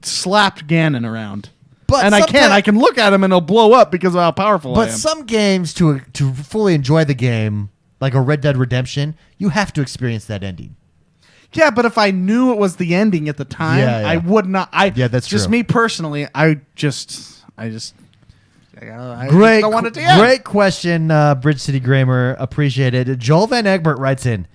slapped Ganon around. But and I sometime- can look at him and he'll blow up because of how powerful I But am. some games to fully enjoy the game, like a Red Dead Redemption, you have to experience that ending. Yeah, but if I knew it was the ending at the time, Yeah, yeah. I would not. Yeah, that's just true. me personally. I just Great, don't want it to end. great question, Bridge City Grammar. Appreciate it. Joel Van Egbert writes in.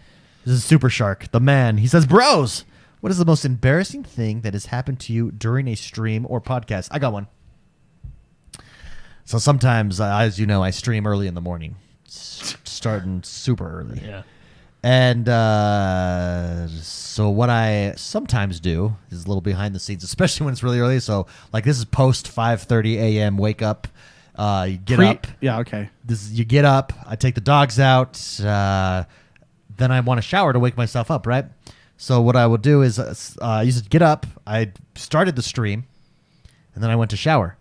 This is Super Shark, the man. He says, "Bros, what is the most embarrassing thing that has happened to you during a stream or podcast?" I got one. So sometimes, as you know, I stream early in the morning, starting super early. Yeah. And so what I sometimes do is a little behind the scenes, especially when it's really early. So like this is post 5:30 a.m. wake up. You get up. Yeah, okay. You get up. I take the dogs out. Then I want to shower to wake myself up, right? So what I will do is I used to get up. I started the stream, and then I went to shower.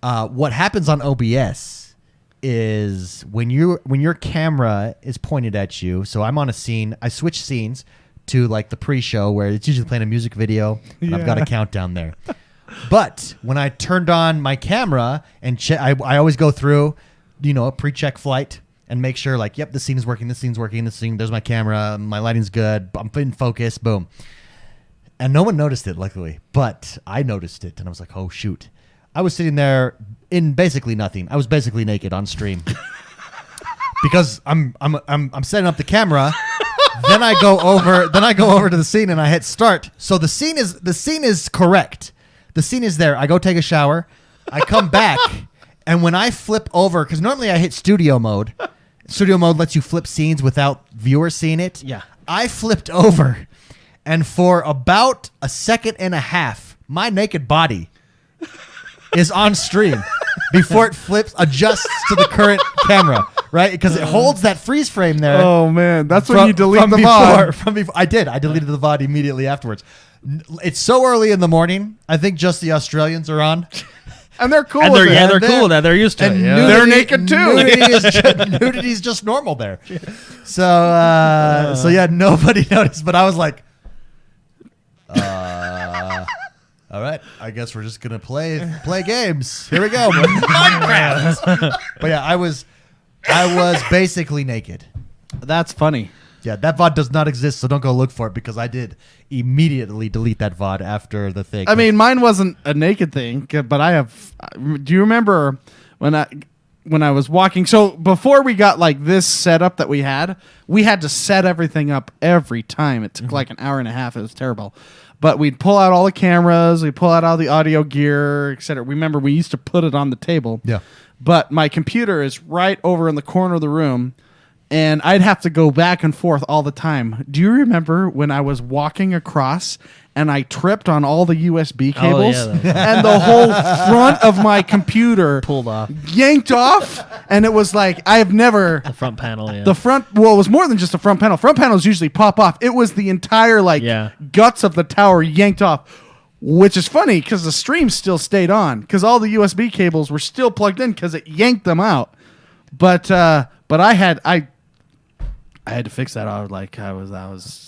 What happens on OBS is when your camera is pointed at you. So I'm on a scene. I switch scenes to like the pre-show where it's usually playing a music video, and I've got a countdown there. But when I turned on my camera and I always go through, a pre-check flight and make sure like, yep, this scene is working. This scene's working. This scene. There's my camera. My lighting's good. I'm in focus. Boom. And no one noticed it, luckily, but I noticed it, and I was like, oh shoot. I was sitting there in basically nothing. I was basically naked on stream because I'm setting up the camera. Then I go over to the scene and I hit start. So the scene is correct. The scene is there. I go take a shower. I come back, and when I flip over, because normally I hit studio mode. Studio mode lets you flip scenes without viewers seeing it. Yeah. I flipped over, and for about a second and a half, my naked body is on stream before it adjusts to the current camera, right? Because it holds that freeze frame there. Oh man, that's when you delete the VOD. From before, I did. I deleted the VOD immediately afterwards. It's so early in the morning. I think just the Australians are on. And they're cool. And with they're it. cool with that. They're used to it. And Yeah. They're naked too. Nudity's just normal there. So yeah, nobody noticed. But I was like, all right, I guess we're just gonna play games. Here we go. Minecraft. But yeah, I was basically naked. That's funny. Yeah, that VOD does not exist, so don't go look for it because I did immediately delete that VOD after the thing. I mean, mine wasn't a naked thing, but I have. Do you remember when I was walking? So before we got like this setup that we had to set everything up every time. It took like an hour and a half. It was terrible. But we'd pull out all the cameras, we'd pull out all the audio gear, etc. Remember, we used to put it on the table. Yeah. But my computer is right over in the corner of the room, and I'd have to go back and forth all the time. Do you remember when I was walking across and I tripped on all the USB cables? Oh, yeah, and the whole front of my computer Pulled off. yanked off, and it was like I've never... The front panel, yeah. The front, well, it was more than just the front panel. Front panels usually pop off. It was the entire guts of the tower yanked off, which is funny because the stream still stayed on because all the USB cables were still plugged in because it yanked them out. But I had to fix that. I was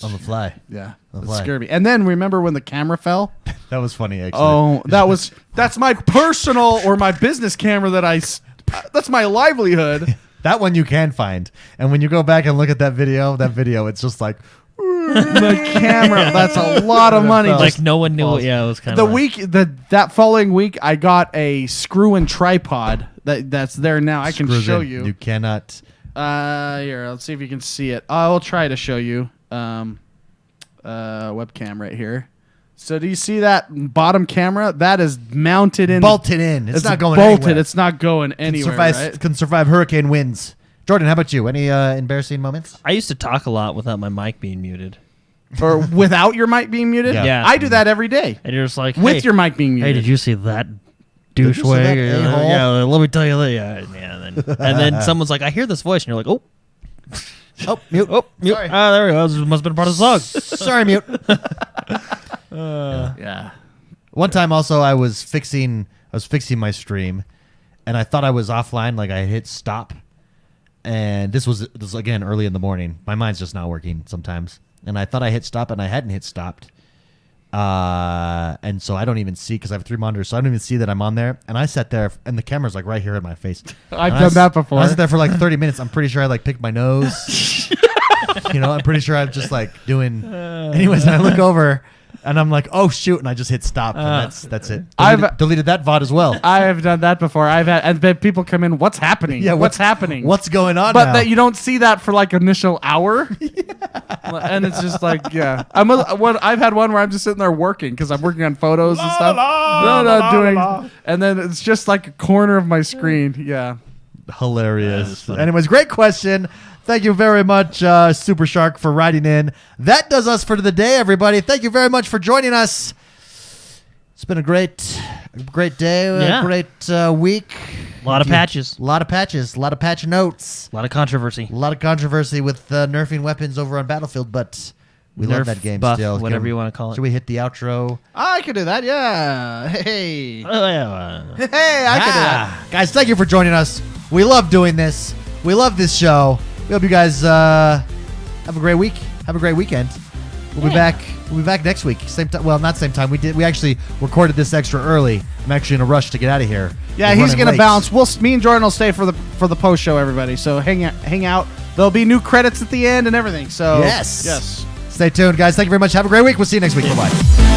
on the fly. yeah, On it the fly. scared me. And then remember when the camera fell? That was funny, actually. Oh, that's my personal or my business camera that's my livelihood. That one you can find. And when you go back and look at that video, it's just like... The camera, that's a lot of money. Like Just no one knew. Yeah, it was kind the of week that following week, I got a screw-in tripod that's there now. I can screws show in. you. You cannot... Here, let's see if you can see it. I will try to show you. Webcam right here. So do you see that bottom camera? That is mounted in. Bolted in. It's not going bolted. anywhere. It's not going anywhere. Right? Can survive hurricane winds. Jordan, how about you? Any embarrassing moments? I used to talk a lot without my mic being muted. Or without your mic being muted? Yeah. I do that every day. And you're just like, With hey, your mic being muted. Hey, did you see that Did you see douchewag? that a-hole? Yeah, let me tell you that. Yeah. And then someone's like, I hear this voice, and you're like, oh. Oh, mute. Oh, mute. Sorry. Ah, there we go. This must have been part of the song. Sorry, mute. Yeah. One time also I was fixing my stream and I thought I was offline, like I hit stop. And this was again early in the morning. My mind's just not working sometimes. And I thought I hit stop and I hadn't hit stopped. And so I don't even see because I have 3 monitors, so I don't even see that I'm on there. And I sat there and the camera's like right here in my face. I've And done that before. I sat there for like 30 minutes. I'm pretty sure I like picked my nose. I'm pretty sure I'm just like doing. Anyways, and I look over. And I'm like, oh shoot, and I just hit stop, and that's it. Deleted that VOD as well. I have done that before. And then people come in. What's happening? Yeah, what's happening? What's going on? But now? that you don't see that for like initial hour, and it's just like, yeah. I've had one where I'm just sitting there working because I'm working on photos and stuff. And then it's just like a corner of my screen. Yeah, hilarious. Anyways, great question. Thank you very much, Super Shark, for writing in. That does us for the day, everybody. Thank you very much for joining us. It's been a great day, a great week. A lot of patches. A lot of patch notes. A lot of controversy. A lot of controversy with nerfing weapons over on Battlefield, but we love that game buff, still. Whatever you want to call it. Should we hit the outro? I could do that. Yeah. Hey. Oh, yeah. Hey, I could do that. Guys, thank you for joining us. We love doing this. We love this show. We hope you guys have a great week. Have a great weekend. We'll be back. We'll be back next week. Same time. Well, not same time. We actually recorded this extra early. I'm actually in a rush to get out of here. Yeah, he's gonna bounce. Me and Jordan will stay for the post show. Everybody, so hang out. There'll be new credits at the end and everything. So yes. Stay tuned, guys. Thank you very much. Have a great week. We'll see you next week. Bye bye.